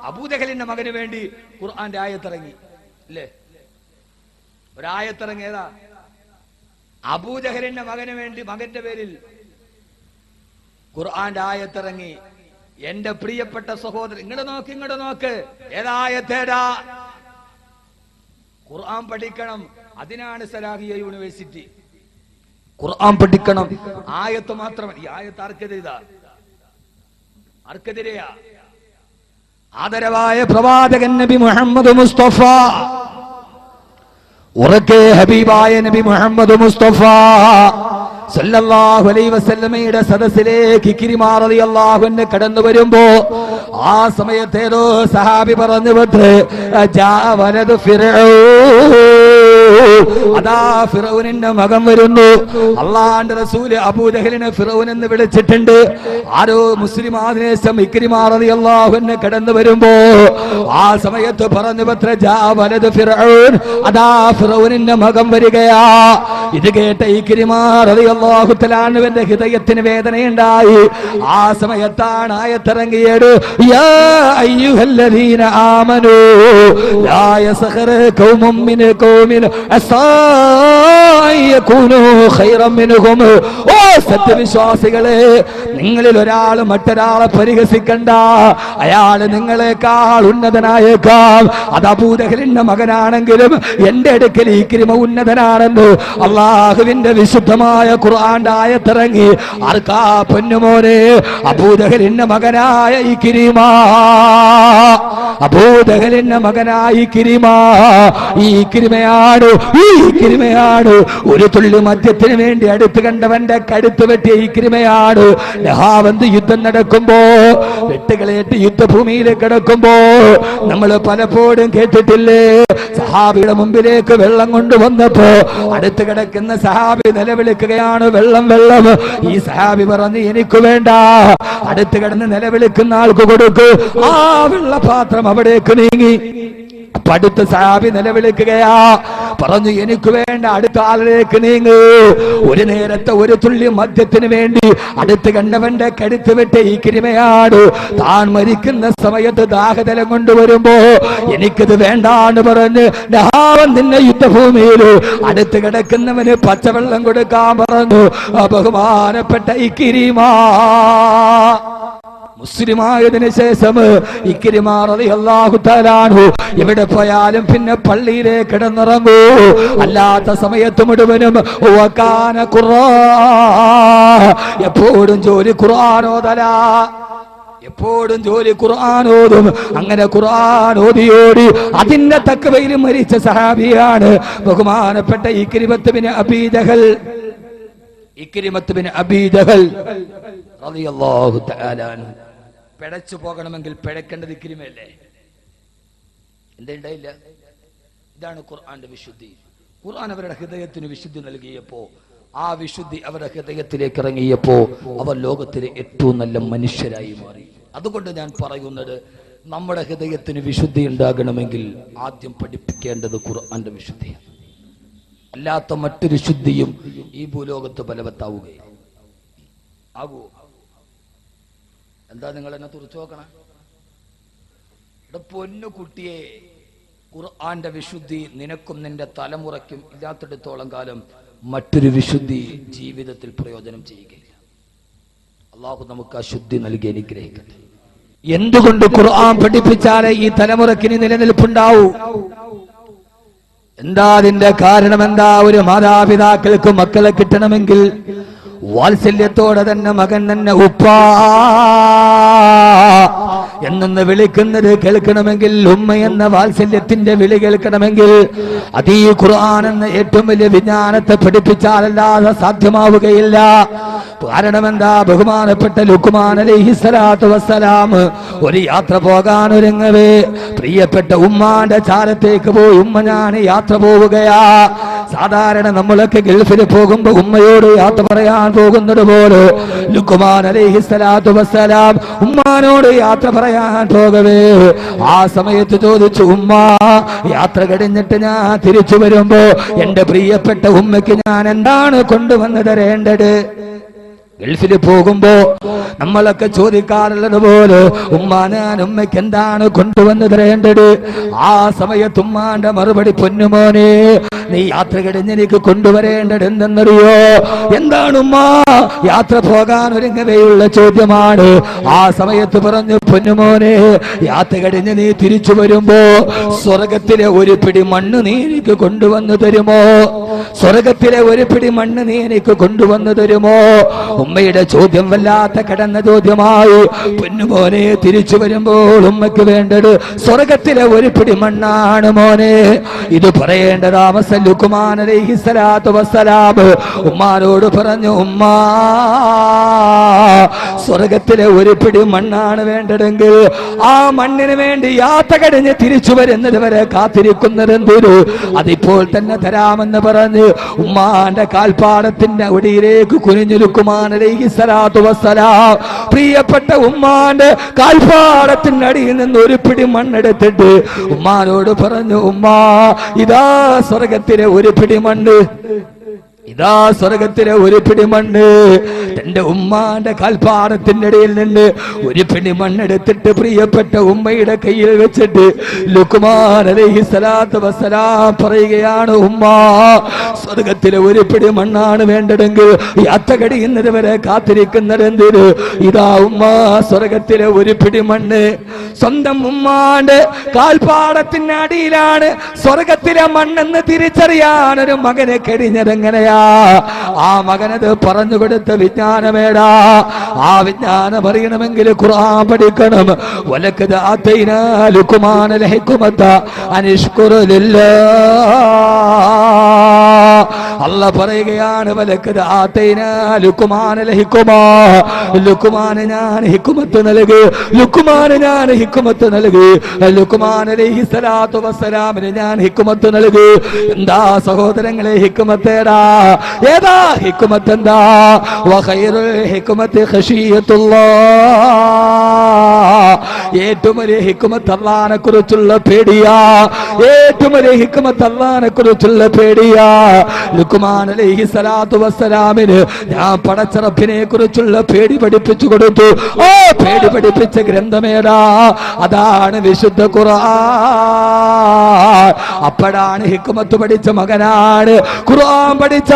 അബൂജഹലിന്റെ മകന് വേണ്ടി ഖുർആന്റെ ആയത്തിറങ്ങി അല്ലേ? ഒരായത്തിറങ്ങിയതാ അബൂജഹലിന്റെ മകന് വേണ്ടി, മകന്റെ പേരിൽ ഖുർആന്റെ ആയത്തിറങ്ങി. എന്റെ പ്രിയപ്പെട്ട സഹോദരൻ, ഇങ്ങോട്ട് നോക്ക്. ഏതായത്തേടാ? ഖുർആൻ പഠിക്കണം. അതിനാണ് സലാഹിയ യൂണിവേഴ്സിറ്റി. ഖുർആൻ പഠിക്കണം. ആയത്ത് മാത്രം. ഈ ആയത്ത് ആർക്കെതിരെയാ? ആദരവായ പ്രവാചകൻ നബി മുഹമ്മദ് മുസ്തഫ, ഉറക്കെ ഹബീബായ നബി മുഹമ്മദ് മുസ്തഫ സല്ലല്ലാഹു അലൈഹി വസല്ലമയുടെ സദസ്സിലേക്ക് ഇക്രിമ റളിയല്ലാഹു അൻഹു കടന്നു വരുമ്പോ ആ സമയത്ത് ഏതോ സഹാബി പറഞ്ഞു പത്രേ, ജാ വലദു ഫിർഔൻ, അതാ ഫിറൗനിന്റെ മകൻ വരുന്നു. അള്ളാഹുവിന്റെ റസൂൽ അബൂജഹലിനെ ഫിറൗൻ എന്ന് വിളിച്ചിട്ടുണ്ട്. ആരോ മുസ്ലിം ആദിനേശം ഇക്രിമ റളിയല്ലാഹു അൻഹു കടന്നു വരുമ്പോ ആ സമയത്ത് പറഞ്ഞു പത്രേ, ജാ വലദു ഫിർഔൻ, അതാ ഫിറൗനിന്റെ മകൻ വരികയാ. ഇത് കേട്ട ഇക്രിമാ റളിയല്ലാഹു തആല അൻഹുവിന്റെ ഹൃദയത്തിന് വേദനയുണ്ടായി. ആ സമയത്താണ് ആയത്തിറങ്ങിയത്, യാ അയ്യുഹല്ലദീന ആമനൂ ലാ യസ്ഖറ ഖൗമും മിൻ ഖൗമിൻ അസാ യകൂനൂ ഖൈറൻ മിൻഹും. ഓ സത്യവിശ്വാസികളെ, നിങ്ങളിൽ ഒരാൾ മറ്റൊരാളെ പരിഹസിക്കണ്ട. അയാൾ നിങ്ങളെക്കാൾ ഉന്നതനായേക്കാം. അത് അബൂജഹലിന്റെ മകനാണെങ്കിലും എന്റെ അടുക്കൽ ഇക്രിമ ഉന്നതനാണെന്ന് അള്ളാഹുവിന്റെ വിശുദ്ധമായ ഖുർആന്റെ ആയത്തിറങ്ങി. ആർക്കാ പൊന്നുമോനെ? അബൂജഹലിന്റെ മകനായ ഇക്രിമ, അബൂജഹലിന്റെ മകനായ ഇക്രിമ. ഈ ഇക്രിമയാണ് ഒരു തുള്ളി മദ്യത്തിന് വേണ്ടി അടുത്ത് കണ്ടവന്റെ കടുത്ത് വെട്ടിയ ഇക്രിമയാണ്. നഹാവന്ത് യുദ്ധം നടക്കുമ്പോ, വെട്ടുകളേറ്റ് യുദ്ധഭൂമിയിൽ കിടക്കുമ്പോ നമ്മൾ പലപ്പോഴും കേട്ടിട്ടില്ലേ, സഹാബിയുടെ മുമ്പിലേക്ക് വെള്ളം കൊണ്ടുവന്നപ്പോ അടുത്ത് കിടക്കുന്ന സഹാബി നിലവിളിക്കുകയാണ്, വെള്ളം വെള്ളം. ഈ സഹാബി പറഞ്ഞു, എനിക്ക് വേണ്ട. അടുത്ത് കിടന്ന് നിലവിളിക്കുന്ന ആൾക്ക് കൊടുക്ക്. ആ വെള്ളപാത്രം അവിടേക്ക് നീങ്ങി. അടുത്ത സഹാബി നിലവിളിക്കുകയാ, പറഞ്ഞു, എനിക്ക് വേണ്ട. അടുത്ത ആളിലേക്ക് നീങ്ങ്. ഒരു നേരത്തെ ഒരു തുള്ളി മദ്യത്തിന് വേണ്ടി അടുത്ത് കണ്ടവന്റെ കടുത്ത് വെട്ട ഇക്രിമയാണ്. താൻ മരിക്കുന്ന സമയത്ത് ദാഹജലം കൊണ്ടുവരുമ്പോ എനിക്കിത് വേണ്ടാന്ന് പറഞ്ഞ് നഹാവൻ നിന്നെ യുദ്ധഭൂമിയിൽ അടുത്ത് കിടക്കുന്നവന് പച്ചവെള്ളം കൊടുക്കാൻ പറഞ്ഞു. ബഹുമാനപ്പെട്ട ഇക്രിമ മുസ്ലിമായതിനു ശേഷം ഇക്രിമ റളിയല്ലാഹു തആല അൻഹു എവിടെ പോയാലും പിന്നെ പള്ളിയിലേക്ക് കിടന്നിറങ്ങൂ. അല്ലാത്ത സമയത്ത് മുഴുവനും വകാന ഖുർആൻ, എപ്പോഴും ജോലി ഖുർആനോദല, എപ്പോഴും ജോലി ഖുർആനോദും. അങ്ങനെ ഖുർആനോദിയോടി അതിന്റെ തഖ്വയിൽ മരിച്ച സഹാബിയാണ് ബഹുമാനപ്പെട്ട ഇക്രിമത്ത് ബിൻ അബീ ജഹൽ. ഇക്രിമത്ത് ബിൻ അബീ ജഹൽ റളിയല്ലാഹു തആല അൻഹു. പിഴച്ചു പോകണമെങ്കിൽ പിഴക്കേണ്ടത് ഇക്രിമയല്ലേ? എന്തുണ്ടായില്ല? ഇതാണ് ഖുർആന്റെ വിശുദ്ധി. ഖുർആൻ അവരുടെ ഹൃദയത്തിന് വിശുദ്ധി നൽകിയപ്പോ, ആ വിശുദ്ധി അവരുടെ ഹൃദയത്തിലേക്ക് ഇറങ്ങിയപ്പോ അവർ ലോകത്തിലെ ഏറ്റവും നല്ല മനുഷ്യരായി മാറി. അതുകൊണ്ട് ഞാൻ പറയുന്നത്, നമ്മുടെ ഹൃദയത്തിന് വിശുദ്ധി ഉണ്ടാകണമെങ്കിൽ ആദ്യം പഠിപ്പിക്കേണ്ടത് ഖുർആന്റെ വിശുദ്ധിയാണ്. അല്ലാത്ത മറ്റൊരു ശുദ്ധിയും ഈ ഭൂലോകത്ത് ബലവത്താവുകയില്ല. ആകൂ? എന്താ നിങ്ങൾ എന്നെ തുറച്ചു നോക്കണം? ഇവിടെ പൊന്നു കുട്ടിയെ, ഖുർആന്റെ വിശുദ്ധി നിനക്കും നിന്റെ തലമുറയ്ക്കും ഇല്ലാത്തിടത്തോളം കാലം മറ്റൊരു വിശുദ്ധി ജീവിതത്തിൽ പ്രയോജനം ചെയ്യുകയില്ല. അള്ളാഹു നമുക്ക് ആ ശുദ്ധി നൽകി അനുഗ്രഹിക്കട്ടെ. എന്തുകൊണ്ട് ഖുർആൻ പഠിപ്പിച്ചാലേ ഈ തലമുറക്കിന് നിലനിൽപ്പുണ്ടാവൂ? എന്താ അതിന്റെ കാരണം? എന്താ? ഒരു മാതാപിതാക്കൾക്ക് മക്കളെ കിട്ടണമെങ്കിൽ വാത്സല്യത്തോടെ തന്നെ മകൻ തന്നെ ഉപ്പാ എന്നൊന്ന് വിളിക്കുന്നത് കേൾക്കണമെങ്കിൽ, ഉമ്മ എന്ന വാത്സല്യത്തിന്റെ വിളി കേൾക്കണമെങ്കിൽ അത് ഈ ഖുർആൻ എന്ന ഏറ്റവും വലിയ വിജ്ഞാനത്തെ പഠിപ്പിച്ചാലല്ലാതെ സാധ്യമാവുകയില്ല. കാരണം എന്താ? ബഹുമാനപ്പെട്ട ലുക്മാൻ അലൈഹിസ്സലാത്തു വസ്സലാം ഒരു യാത്ര പോകാൻ ഒരുങ്ങവേ പ്രിയപ്പെട്ട ഉമ്മാന്റെ ചാരത്തേക്ക് പോയി, ഉമ്മ ഞാൻ യാത്ര പോവുകയാ. സാധാരണ നമ്മളൊക്കെ ഗൾഫിൽ പോകുമ്പോ ഉമ്മയോട് യാത്ര പറയാൻ പോകുന്നത് പോലെ ലുക്മാൻ അലൈഹിസ്സലാത്തു വസ്സലാം ഉമ്മാനോട് യാത്ര പറയാൻ പോകവേ ആ സമയത്ത് ചോദിച്ചു, ഉമ്മ, യാത്ര കഴിഞ്ഞിട്ട് ഞാൻ തിരിച്ചു വരുമ്പോ എന്റെ പ്രിയപ്പെട്ട ഉമ്മയ്ക്ക് ഞാൻ എന്താണ് കൊണ്ടുവന്ന് തരേണ്ടത്? ഗൾഫിൽ പോകുമ്പോ നമ്മളൊക്കെ ചോദിക്കാറുള്ളത് പോലെ, ഉമ്മ, ഞാൻ ഉമ്മയ്ക്ക് എന്താണ് കൊണ്ടുവന്ന് തരേണ്ടത്? ആ സമയത്ത് ഉമ്മാന്റെ മറുപടി, പൊന്നുമോനെ, നീ യാത്ര കഴിഞ്ഞ് എനിക്ക് കൊണ്ടുവരേണ്ടത് എന്തെന്നറിയോ? എന്താണ് ഉമ്മ? യാത്ര പോകാൻ ഒരുങ്ങവെയുള്ള ചോദ്യമാണ്. ആ സമയത്ത് പറഞ്ഞു, പൊന്നുമോനെ, യാത്ര കഴിഞ്ഞ് നീ തിരിച്ചു വരുമ്പോ സ്വർഗത്തിലെ ഒരു പിടി മണ്ണ് നീ എനിക്ക് കൊണ്ടുവന്നു തരുമോ? സ്വർഗത്തിലെ ഒരു പിടി മണ്ണ് നീ എനിക്ക് കൊണ്ടുവന്നു തരുമോ? ഉമ്മയുടെ ചോദ്യം വല്ലാത്ത കടന്ന ചോദ്യമായി. പൊന്നുമോനെ, തിരിച്ചു വരുമ്പോൾ ഉമ്മയ്ക്ക് വേണ്ടത് സ്വർഗത്തിലെ ഒരു പിടി മണ്ണാണ് മോനെ. ഇത് പറയേണ്ട താമസം ലുക്മാൻ അലൈഹിസ്സലാത്തു വസ്സലാം ഉമ്മാനോട് പറഞ്ഞു, ഉമ്മ, സ്വർഗത്തിലെ ഒരു പിടി മണ്ണാണ് വേണ്ടതെങ്കിൽ ആ മണ്ണിന് വേണ്ടി യാത്ര കഴിഞ്ഞ് തിരിച്ചു വരുന്നത് വരെ കാത്തിരിക്കുന്നത് എന്തൊരു, അതിപ്പോൾ തന്നെ തരാമെന്ന് പറഞ്ഞ് ഉമ്മാന്റെ കാൽപ്പാടത്തിന്റെ അവിടയിലേക്ക് കുനിഞ്ഞു ലുക്മാൻ അലൈഹിസ്സലാത്തു വസ്സലാം പ്രിയപ്പെട്ട ഉമ്മാന്റെ കാൽപ്പാടത്തിന്റെ അടിയിൽ നിന്ന് ഒരു പിടി മണ്ണെടുത്തിട്ട് ഉമ്മാനോട് പറഞ്ഞു, ഉമ്മ, ഇതാ സ്വർഗത്തിലെ ഒരു പിടി മണ്ണ്. ഇതാ സ്വർഗത്തിലെ ഒരു പിടി മണ്ണ് തന്റെ ഉമ്മാന്റെ കാൽപ്പാടത്തിന്റെ ഇടയിൽ നിന്ന് ഒരു പിടി മണ്ണെടുത്തിട്ട് പ്രിയപ്പെട്ട ഉമ്മയുടെ കയ്യിൽ വെച്ചിട്ട് ലുക്മാൻ അലൈഹിസ്സലാത്തു വസ്സലാം പറയുകയാണ്, ഉമ്മ സ്വർഗത്തിലെ ഒരു പിടി മണ്ണാണ് വേണ്ടതെങ്കിൽ യാത്ര കഴിയുന്നത് വരെ കാത്തിരിക്കുന്നതെന്തിന്? ഇതാ ഉമ്മ സ്വർഗത്തിലെ ഒരു പിടി മണ്ണ്. സ്വന്തം ഉമ്മാന്റെ കാൽപ്പാടത്തിന്റെ അടിയിലാണ് സ്വർഗത്തിലെ മണ്ണെന്ന് തിരിച്ചറിയാൻ ഒരു മകനെ കഴിഞ്ഞതെങ്ങനെയാ? ആ മകനത് പറഞ്ഞു കൊടുത്ത വിജ്ഞാനമേടാ. ആ വിജ്ഞാനം അറിയണമെങ്കിൽ ഖുർആൻ പഠിക്കണം. വലഖദ് ആതൈനാ ലുക്മാനൽ ഹിക്മത അനിഷ്കുർ ലില്ലാഹ്. അല്ലാഹ് പറയുകയാണ്, വലഖദ് ആതൈനാ ലുക്മാനൽ ഹിക്മ. ലുക്മാന് ഞാൻ ഹിക്മത്ത് നൽകി, ലുക്മാന് ഞാൻ ഹിക്മത്ത് നൽകി, ലുക്മാൻ അലൈഹിസ്സലാത്തു വസ്സലാമിന് ഞാൻ ഹിക്മത്ത് നൽകി. എന്താ സഹോദരങ്ങളെ ഹിക്മത്തേടാ? ഏതാ ഹിക്മത്ത്? എന്താ? വഖൈറുൽ ഹിക്മത്തി ഖശിയത്തുല്ലാഹ്. ഏറ്റവും വലിയ ഹിക്മത്ത് അല്ലാഹനെ കുറിച്ചുള്ള പേടിയാ. ഏറ്റവും വലിയ ഹിക്മത്ത് അല്ലാഹനെ കുറിച്ചുള്ള പേടിയാ. ലുക്മാൻ അലൈഹിസ്സലാത്തു വസ്സലാമിന് ഞാൻ പടച്ച റബ്ബിനെ കുറിച്ചുള്ള പേടി പഠിപ്പിച്ചു കൊടുത്തു. ഓ പേടി പഠിപ്പിച്ച ഗ്രന്ഥമേടാ? അതാണ് വിശുദ്ധ ഖുർആൻ. അപ്പോഴാണ് ഹിക്മത്ത് പഠിച്ച മകനാണ് ഖുർആൻ പഠിച്ച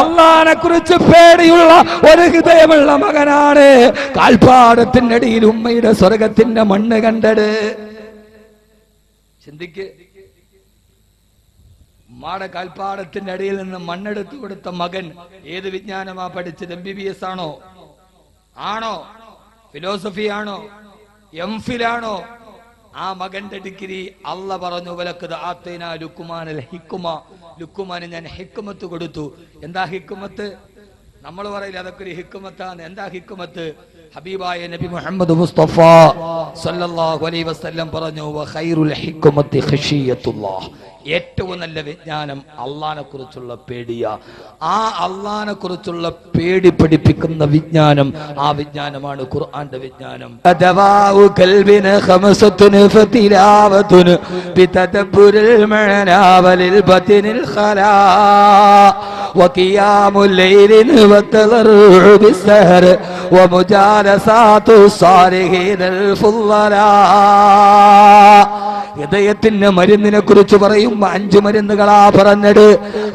അല്ലാഹനെ കുറിച്ച് പേടിയുള്ള ഒരു ഹൃദയമുള്ള മകനാണ് കാൽപ്പാടത്തിന്റെ അടിയിൽ ഉമ്മയുടെ സ്വർഗത്തിന്റെ മണ്ണ് കണ്ടത്. ചിന്തിക്ക്, ഉമ്മാടെ കാൽപ്പാടത്തിന്റെ അടിയിൽ നിന്ന് മണ്ണെടുത്തു കൊടുത്ത മകൻ ഏത് വിജ്ഞാനമാ പഠിച്ചത്? MBBS ആണോ? ഫിലോസഫി ആണോ? MPhil ആണോ? ആ മകന്റെ ഡിഗ്രി അല്ലാഹ് പറഞ്ഞു, വലഖദ് ആതൈനാ ലുക്മാനൽ ഹിക്മ. ലുക്മാന് ഞാൻ ഹിക്മത്ത് കൊടുത്തു. എന്താ ഹിക്മത്ത്? നമ്മൾ പറയില്ല അതൊക്കെ ഒരു ഹിക്മത്താണ്. എന്താ ഹിക്മത്ത്? ഹബീബായ നബി മുഹമ്മദ് മുസ്തഫ സല്ലല്ലാഹു അലൈഹി വസല്ലം പറഞ്ഞു, വഖൈറുൽ ഹിക്മത്തി ഖശിയത്തുല്ലാഹ്. ഏറ്റവും നല്ല വിജ്ഞാനം അള്ളാനെ കുറിച്ചുള്ള പേടിയാ. ആ അള്ളാനെ കുറിച്ചുള്ള പേടി പഠിപ്പിക്കുന്ന വിജ്ഞാനം, ആ വിജ്ഞാനമാണ് ഖുർആന്റെ വിജ്ഞാനം. ഹൃദയത്തിന്റെ മരുന്നിനെ കുറിച്ച് പറയുമ്പോ 5 മരുന്നുകളാ പറഞ്ഞത്.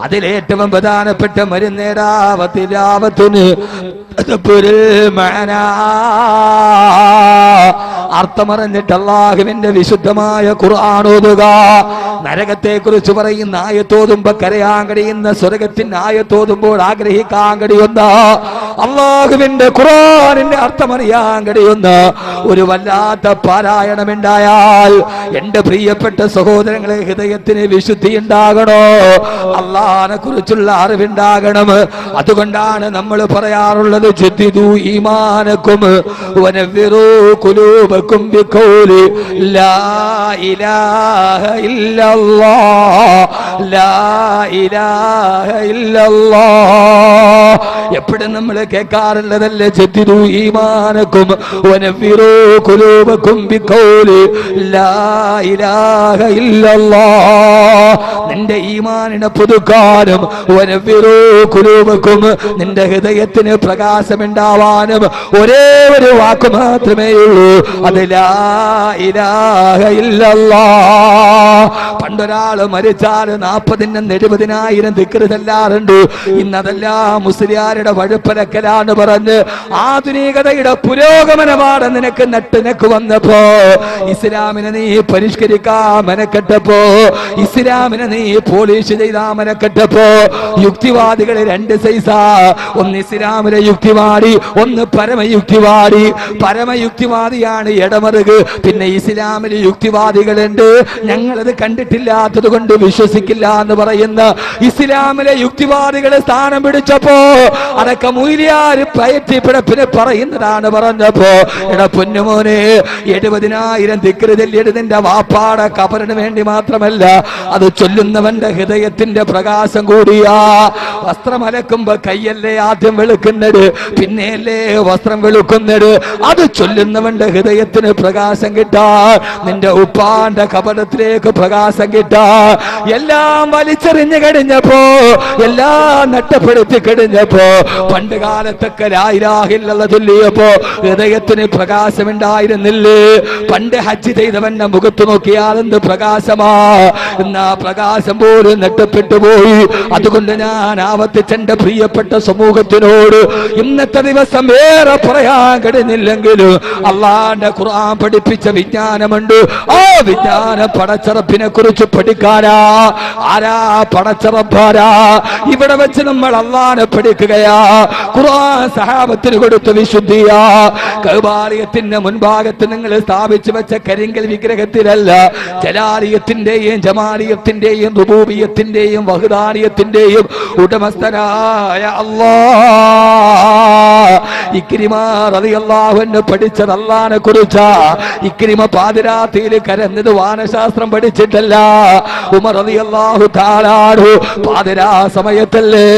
അതിലേറ്റവും പ്രധാനപ്പെട്ട മരുന്നേടാവത്തിലാവത്തിന് അർത്ഥമറിഞ്ഞിട്ട് അല്ലാഹുവിന്റെ വിശുദ്ധമായ ഖുർആൻ ഓതുക. നരകത്തെ കുറിച്ച് പറയുന്ന ആയത്തോതുമ്പോ കരയാൻ കഴിയുന്ന, സ്വർഗത്തിന്റെ ആയത്തോതുമ്പോൾ ആഗ്രഹിക്കാൻ കഴിയുന്ന, അല്ലാഹുവിന്റെ ഖുർആനിന്റെ അർത്ഥമറിയാൻ കഴിയുന്ന ഒരു വല്ലാത്ത പാരായണമുണ്ടായാൽ എന്റെ പ്രിയപ്പെട്ട സഹോദരങ്ങളെ, ഹൃദയത്തിന് വിശുദ്ധി ഉണ്ടാകണോ? അല്ലാഹനെ കുറിച്ചുള്ള അറിവുണ്ടാകണം. അതുകൊണ്ടാണ് നമ്മൾ പറയാറുള്ളത്, ജദ്ദിദു ഈമാനക്കും വനവ്വിറൂ ഖുലൂബക്കും ബിഖൗലി ലാ ഇലാഹ ഇല്ലല്ലാഹ്, ലാ ഇലാഹ ഇല്ലല്ലാഹ്. എപ്പോഴും നമ്മൾ കേൾക്കാറുള്ളതല്ലേ, ജദ്ദിദു ഈമാനക്കും വനവ്വിറൂ ഖുലൂബക്കും ബിഖൗലി ലാ ഇലാഹ ഇല്ലല്ലാഹ്. നിന്റെ ഈമാനിനെ പുതുക്കാനും വനവ്വിറൂ ഖുലൂബക്കും, നിന്റെ ഹൃദയത്തിന് പ്രകാശമുണ്ടാവാനും ഒരേ ഒരു വാക്ക് മാത്രമേ ഉള്ളൂ, അത് ലാ ഇലാഹ ഇല്ലല്ലാഹ്. പണ്ടൊരാള് മരിച്ചാല് 40,000 70,000 ദിക്ർ ചെല്ലാറുണ്ട്. ഇന്നതെല്ലാം മുസ്ലിയാരുടെ വഴുപ്പലക്കലാന്ന് പറഞ്ഞ് ആധുനികതയുടെ പുരോഗമനമാണ് നിനക്ക് നട്ടുനക്ക് വന്നപ്പോ, ഇസ്ലാമിനെ നീ പരിഷ്കരിക്കാൻ മെനക്കെട്ടപ്പോ, ഇസ്ലാമിനെ നീ പോളിഷ് ചെയ്താ മെനക്കെട്ടപ്പോ, യുക്തിവാദികളെ 2 സൈസാ. ഒന്ന് ഇസ്ലാമിലെ യുക്തിവാദി, ഒന്ന് പരമയുക്തിവാദി. പരമയുക്തിവാദിയാണ് ഇടമറുക്. പിന്നെ ഇസ്ലാമിലെ യുക്തിവാദികളുണ്ട്, ഞങ്ങളത് കണ്ടിട്ടില്ലാത്തത് കൊണ്ട് വിശ്വസിക്കില്ല എന്ന് പറയുന്ന ഇസ്ലാമിലെ യുക്തിവാദികളെ സ്ഥാനം പിടിച്ചപ്പോ അടക്ക മൂല്യാര് പയറ്റി പിടപ്പിന് പറയുന്നതാണ് പറഞ്ഞപ്പോ എടാ പൊന്നുമോനെ 70,000 ദിക്റ് ചൊല്ലിയിട്ട് നിന്റെ വാപ്പാടെ കബറിന് വേണ്ടി മാത്രമല്ല, അത് ചൊല്ലുന്നവന്റെ ഹൃദയത്തിന്റെ പ്രകാശം കൂടിയാ. വസ്ത്രം അലക്കുമ്പോ കൈയല്ലേ ആദ്യം വെളുക്കുന്നത്, പിന്നെയല്ലേ വസ്ത്രം വെളുക്കുന്നത്. അത് ചൊല്ലുന്നവന്റെ ഹൃദയത്തിന് പ്രകാശം കിട്ടാ, നിന്റെ ഉപ്പാന്റെ കബറത്തിലേക്ക് പ്രകാശം കിട്ടാ. എല്ലാം വലിച്ചെറിഞ്ഞു കഴിഞ്ഞപ്പോ, എല്ലാം നഷ്ടപ്പെടുത്തി കഴിഞ്ഞപ്പോ, പണ്ട് കാലത്തൊക്കെ ലാ ഇലാഹ ഇല്ലല്ലാഹ് ചൊല്ലിയപ്പോ ഹൃദയത്തിന് പ്രകാശമുണ്ടായിരുന്നില്ലേ? പണ്ട് ഹജ്ജ് ചെയ്തവന്റെ മുഖത്ത് നോക്കിയാൽ എന്ത് പ്രകാശമാ, എന്നാ പ്രകാശം പോലും നഷ്ടപ്പെട്ടു പോയി. അതുകൊണ്ട് ഞാൻ ആവർത്തിച്ചെന്റെ പ്രിയപ്പെട്ട സമൂഹത്തിനോട് ഇന്നത്തെ ദിവസം വേറെ പറയാൻ കഴിഞ്ഞില്ലെങ്കിലും അള്ളാന്റെ ഖുർആൻ പഠിപ്പിച്ച വിജ്ഞാനമുണ്ട്. ആ വിജ്ഞാനം പടച്ചറപ്പിനെ കുറിച്ച് പഠിക്കാനാ. ആരാ പടച്ചറപ്പാരാ? ഇവിടെ വെച്ച് നമ്മൾ അള്ളാനെ പഠിക്കുകയാ. ഖുർആൻ സഹാബത്തിന് കൊടുത്ത വിശുദ്ധിയാ. കഅബാലയത്തിന്റെ മുൻഭാഗത്ത് നിങ്ങൾ സ്ഥാപിച്ചു വെച്ച കരിങ്കൽ വിഗ്രഹത്തിലല്ല, ജലാലിയത്തിന്റെയും ജമാലിയത്തിന്റെയും റുബൂബിയത്തിന്റെയും വഹ്ദാനിയത്തിന്റെയും ഉടമസ്ഥനായ അല്ലാഹ്. ഇക്രിമ റളിയല്ലാഹു അൻഹു പഠിച്ചത് അല്ലാഹനെ കുറിച്ചാ. ഇക്രിമ പാതിരാത്രിയിൽ കരഞ്ഞത് വാനശാസ്ത്രം പഠിച്ചിട്ടല്ല. ഉമർ റളിയല്ലാഹു തആല അൻഹു പാതിരാ സമയത്തല്ലേ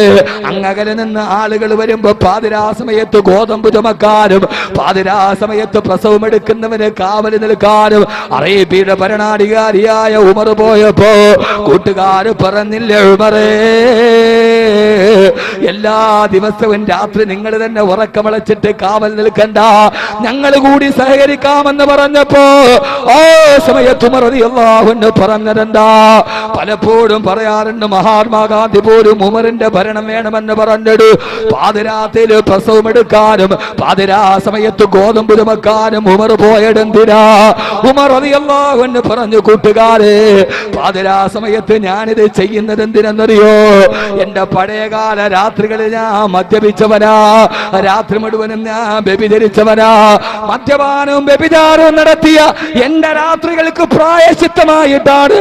അങ്ങകലെ നിന്ന് ആളുകൾ വരുമ്പോ പാതിരാ സമയത്ത് ഗോതമ്പ് ചുമക്കാനും പാതിരാ സമയത്ത് പ്രസവം എടുക്കുന്നവന് കാവൽ നിൽക്കാനും അറേബ്യയുടെ ഭരണാധികാരിയായ ഉമർ പോയപ്പോ കൂട്ടുകാര് പറഞ്ഞില്ലേ, ഉമറേ എല്ലാ ദിവസവും രാത്രി നിങ്ങൾ തന്നെ ഉറക്കമളച്ചിട്ട് കാവൽ നിൽക്കണ്ട, ഞങ്ങൾ കൂടി സഹകരിക്കാമെന്ന് പറഞ്ഞപ്പോ ആ സമയത്ത് ഉമർ റളിയല്ലാഹു അൻഹു പറഞ്ഞതെന്താ? പലപ്പോഴും പറയാറുണ്ട്, മഹാത്മാഗാന്ധി പോലും ഉമറിന്റെ ഭരണം വേണമെന്ന് പറഞ്ഞിട്ട് പാതിരാത്രിയിൽ പ്രസവം എടുക്കാനും പാതിരാ സമയത്ത് ഗോതമ്പ് ചുമക്കാനും ഉമർ പോയതെന്തിനാ? ഉമർ റളിയല്ലാഹു അൻഹു പറഞ്ഞു, കൂട്ടുകാരെ പാതിരാ സമയത്ത് ഞാനിത് ചെയ്യുന്നത് എന്തിനെന്നറിയോ? എന്റെ പഴയകാല രാത്രികളിൽ ഞാൻ മദ്യപിച്ചവനാ, രാത്രി മുഴുവനും ഞാൻ വ്യഭിചരിച്ചവനാ. മദ്യപാനവും വ്യഭിചാരവും നടത്തിയ എന്റെ രാത്രികൾക്ക് പ്രായശ്ചിത്തമായിട്ടാണ്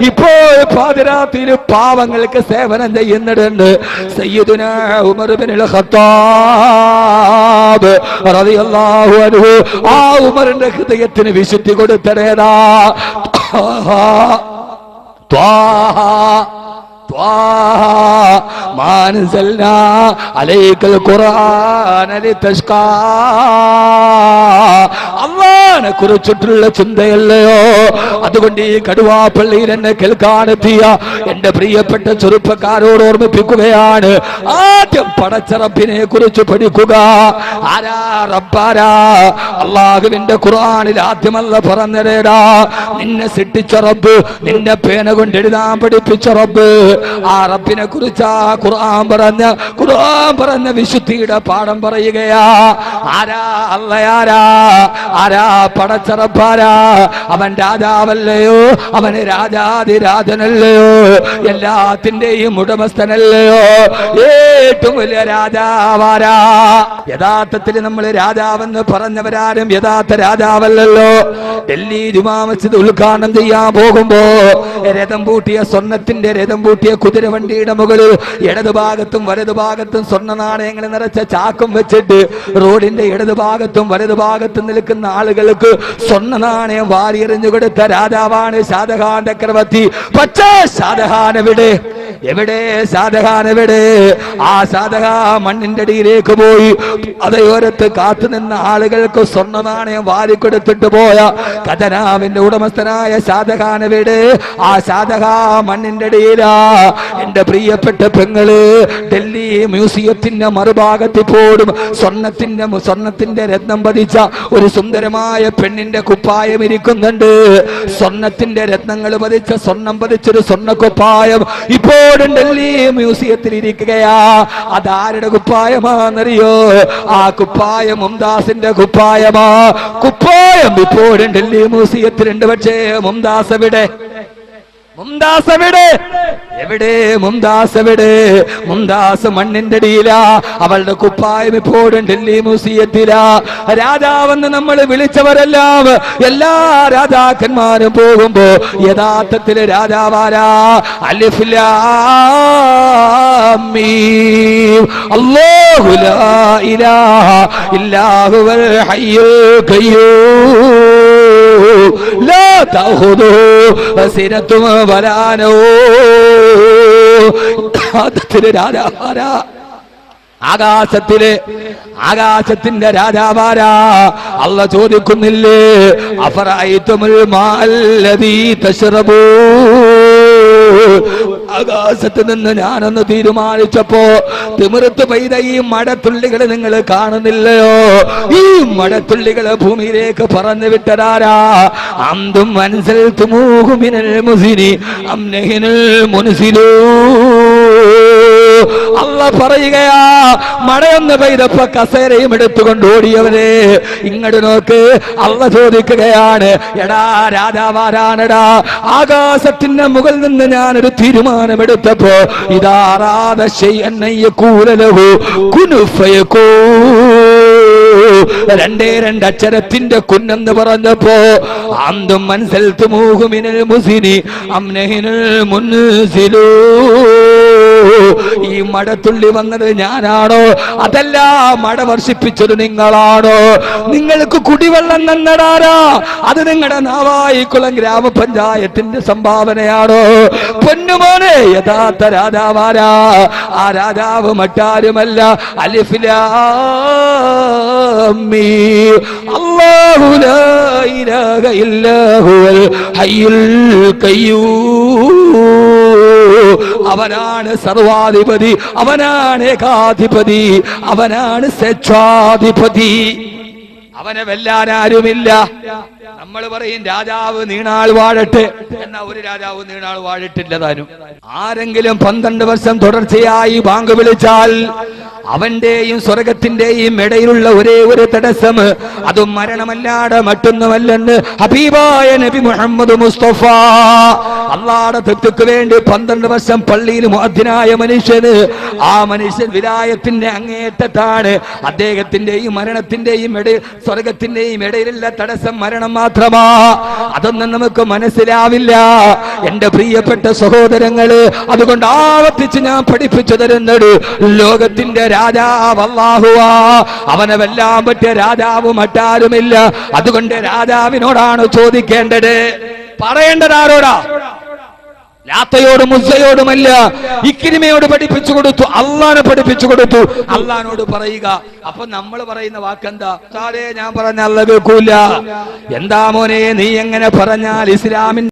ഇപ്പോൾ പാതിരാത്രിയിൽ പാവങ്ങൾക്ക് സേവനം ചെയ്യുന്നുണ്ട്. സയ്യിദുനാ ഉമർ ഇബ്നുൽ ഖത്താബ് റളിയല്ലാഹു അൻഹു ആ ഉമറിന്റെ ഹൃദയത്തിന് വിശുദ്ധി കൊടുത്തടേതാ. അള്ളാനെ കുറിച്ചിട്ടുള്ള ചിന്തയല്ലയോ? അതുകൊണ്ട് ഈ കടുവാപ്പള്ളിയിൽ എന്നെ കേൾക്കാനെത്തിയ എന്റെ പ്രിയപ്പെട്ട ചെറുപ്പക്കാരോട് ഓർമ്മിപ്പിക്കുകയാണ്, ആദ്യം പടച്ചറപ്പിനെ കുറിച്ച് പഠിക്കുക. ആരാ റബ്ബാരാ? അള്ളാഹുവിന്റെ ഖുർആനിൽ ആദ്യമല്ല പറഞ്ഞതേടാ, നിന്നെ സൃഷ്ടിച്ച റബ്ബ്, നിന്നെ പേന കൊണ്ട് എഴുതാൻ പഠിപ്പിച്ച റബ്ബ്. ആ റബ്ബിനെ കുറിച്ച് ഖുർആൻ പറഞ്ഞ വിശുദ്ധിയുടെ പാഠം പറയുകയാ. ആരാ അള്ളയാരാ? ആരാ പടച്ചറപ്പാരാ? അവൻ രാജാവല്ലയോ? അവന് രാജാതിരാജനല്ലയോ? എല്ലാത്തിന്റെയും ഉടമസ്ഥനല്ലയോ? ഏറ്റവും വലിയ രാജാവാരാ? യഥാർത്ഥത്തിൽ നമ്മൾ രാജാവെന്ന് പറഞ്ഞവരാരും യഥാർത്ഥ രാജാവല്ലല്ലോ. ഡൽഹി ജുമാ മസ്ജിദ് ഉദ്ഘാടനം ചെയ്യാൻ പോകുമ്പോ രഥം പൂട്ടിയ സ്വർണത്തിന്റെ രഥം പൂട്ടിയ കുതിരവണ്ടിയുടെ മുകളിൽ ഇടതുഭാഗത്തും വലതുഭാഗത്തും സ്വർണ്ണ നാണയങ്ങൾ നിറച്ച ചാക്കും വെച്ചിട്ട് റോഡിന്റെ ഇടതുഭാഗത്തും വലതുഭാഗത്തും നിൽക്കുന്ന ആളുകൾക്ക് സ്വർണ്ണ നാണയം വാരിയെറിഞ്ഞു കൊടുത്ത രാജാവാണ് ഷാജഹാൻ ചക്രവർത്തി. പക്ഷേ ഷാജഹാൻ എവിടെ ഷാജഹാൻ എവിടെ? ആ ഷാജഹാൻ മണ്ണിന്റെ അടിയിലേക്ക് പോയി. അതയോരത്ത് കാത്തുനിന്ന ആളുകൾക്ക് സ്വർണ്ണ നാണയം വാരിക്കൊടുത്തിട്ട് പോയ ഖജനാവിന്റെ ഉടമസ്ഥനായ ഷാജഹാൻ എവിടെ? ആ ഷാജഹാൻ മണ്ണിന്റെ അടിയിലാ. എന്റെ പ്രിയപ്പെട്ട പെങ്ങള്, ഡൽഹി മ്യൂസിയത്തിന്റെ മറുഭാഗത്ത് പോലും സ്വർണത്തിന്റെ രത്നം പതിച്ച ഒരു സുന്ദരമായ പെണ്ണിന്റെ കുപ്പായം ഇരിക്കുന്നുണ്ട്. സ്വർണത്തിന്റെ രത്നങ്ങൾ പതിച്ച സ്വർണം പതിച്ചൊരു സ്വർണ്ണക്കുപ്പായം ഇപ്പോഴും ഡൽഹി മ്യൂസിയത്തിൽ ഇരിക്കുകയാ. അതാരുടെ കുപ്പായമാണെന്നറിയോ? ആ കുപ്പായം മുംതാസിന്റെ കുപ്പായമാ. കുപ്പായം ഇപ്പോഴും ഡൽഹി മ്യൂസിയത്തിലുണ്ട്. പക്ഷേ മുംതാസ് എവിടെ? മുംതാസ് എവിടെ? എവിടെ മുംതാസ്? എവിടെ മുംതാസ്? മണ്ണിന്റെ അടിയിലാ. അവളുടെ കുപ്പായം ഇപ്പോഴും ഡൽഹി മ്യൂസിയത്തിലാ. രാജാവെന്ന് നമ്മൾ വിളിച്ചവരെല്ലാം, എല്ലാ രാജാക്കന്മാരും പോകുമ്പോ യഥാർത്ഥത്തില് രാജാവാരാ? അലിഫ് ലാം മീം. അല്ലാഹു ലാ ഇലാഹ ഇല്ലാ ഹുവൽ ഹയ്യുൽ ഖയ്യൂം ലാ തഖുദുഹു സിനത്തും വലാ നൗം. രാജാവാരാ? ആകാശത്തിന്റെ രാജാവാരാ? അല്ലാഹ് ചോദിക്കുന്നില്ലേ, അഫറഅയ്തുമുൽ മാഅല്ലദീ തശ്റബൂൻ. ആകാശത്ത് നിന്ന് ഞാനൊന്ന് തീരുമാനിച്ചപ്പോ തിമിർത്ത് പെയ്ത ഈ മഴത്തുള്ളികൾ നിങ്ങൾ കാണുന്നില്ലയോ? ഈ മഴത്തുള്ളികൾ ഭൂമിയിലേക്ക് പറന്നു വിട്ടതാരാ? അന്തും അൻസൽതുമൂഹു മിനൽ മുസ്നി അം നഹ്നുൽ മുൻസിലൂൻ. അല്ലാഹ് പറയുകയാ, മഴയൊന്ന് പെയ്തപ്പോ കസേരയും എടുത്തുകൊണ്ട് ഓടിയവരെ ഇങ്ങോട്ട് നോക്ക്. അല്ലാഹ് ചോദിക്കുകയാണ്, എടാ രാജാവാരാണടാ? ആകാശത്തിന്റെ മുകളിൽ നിന്ന് ഞാനൊരു തീരുമാനമെടുത്തപ്പോ ഇതാറാദ ശൈഅൻ യഖൂല ലഹു കുൻ ഫയകൂൻ. രണ്ടേ രണ്ടക്ഷരത്തിന്റെ കുന്നെന്ന് പറഞ്ഞപ്പോ അന്തും അൻസൽതുമൂഹു മിനൽ മുസ്നി അം നഹ്നുൽ മുൻസിലൂൻ. ഈ മഴത്തുള്ളി വന്നത് ഞാനാണോ? അതല്ല, മഴ വർഷിപ്പിച്ചത് നിങ്ങളാണോ? നിങ്ങൾക്ക് കുടിവെള്ളം തന്നടാരാ? അത് നിങ്ങളുടെ നാവായിക്കുളം ഗ്രാമപഞ്ചായത്തിന്റെ സംഭാവനയാണോ? പൊന്നുമോനെ, യഥാർത്ഥ രാജാവാരാ? ആ രാജാവ് മറ്റാരുമല്ല, അലിഫ് ലാം മീം. അല്ലാഹു ലാ ഇലാഹ ഇല്ലാ ഹുവൽ ഹയ്യുൽ ഖയ്യൂം. അവനാണ് സർവാധിപതി, അവനാണ് ഏകാധിപതി, അവനാണ് സ്വേച്ഛാധിപതി. അവനെ വെല്ലാൻ ആരുമില്ല. നമ്മൾ പറയും രാജാവ് നീണാൾ വാഴട്ടെ, എന്നാ ഒരു രാജാവ് നീണാൾ വാഴട്ടില്ല താനും. ആരെങ്കിലും 12 വർഷം തുടർച്ചയായി ബാങ്ക് വിളിച്ചാൽ അവന്റെയും സ്വർഗത്തിന്റെയും ഇടയിലുള്ള ഒരേ ഒരു തടസ്സം, അതും മരണമല്ലാതെ മറ്റൊന്നുമല്ലെന്ന് ഹബീബായ നബി മുഹമ്മദ് മുസ്തഫ. അല്ലാഹുവിന്റെ തൃപ്തിക്ക് വേണ്ടി 12 വർഷം പള്ളിയിൽ മുഅദ്ദിനായ മനുഷ്യന്, ആ മനുഷ്യൻ വിലായത്തിന്റെ അങ്ങേയറ്റത്താണ്. അദ്ദേഹത്തിന്റെയും മരണത്തിന്റെയും ഇടയിൽ, സ്വർഗത്തിന്റെയും ഇടയിലുള്ള തടസ്സം മരണം മാത്രമാ. അതൊന്നും നമുക്ക് മനസ്സിലാവില്ല എന്റെ പ്രിയപ്പെട്ട സഹോദരങ്ങള്. അതുകൊണ്ട് ആവർത്തിച്ച് ഞാൻ പഠിപ്പിച്ചു തരുന്നത്, ലോകത്തിന്റെ രാജാവ് അല്ലാഹുവാ. അവനെ വെല്ലാൻ പറ്റിയ രാജാവ് മറ്റാരുമില്ല. അതുകൊണ്ട് രാജാവിനോടാണ് ചോദിക്കേണ്ടത്. പറയേണ്ടത് ആരോടാ? ലാത്തയോടും മുസ്സയോടുമല്ല. ഇക്രിമയോട് പഠിപ്പിച്ചു കൊടുത്തു, അള്ളാനെ പഠിപ്പിച്ചു കൊടുത്തു. അള്ളാനോട് പറയുക. അപ്പൊ നമ്മൾ പറയുന്ന വാക്കെന്താ? സാറേ, ഞാൻ പറഞ്ഞ അല്ലാഹ് കേൾക്കൂല. എന്താ മോനെ, നീ എങ്ങനെ പറഞ്ഞാൽ ഇസ്ലാമിൻ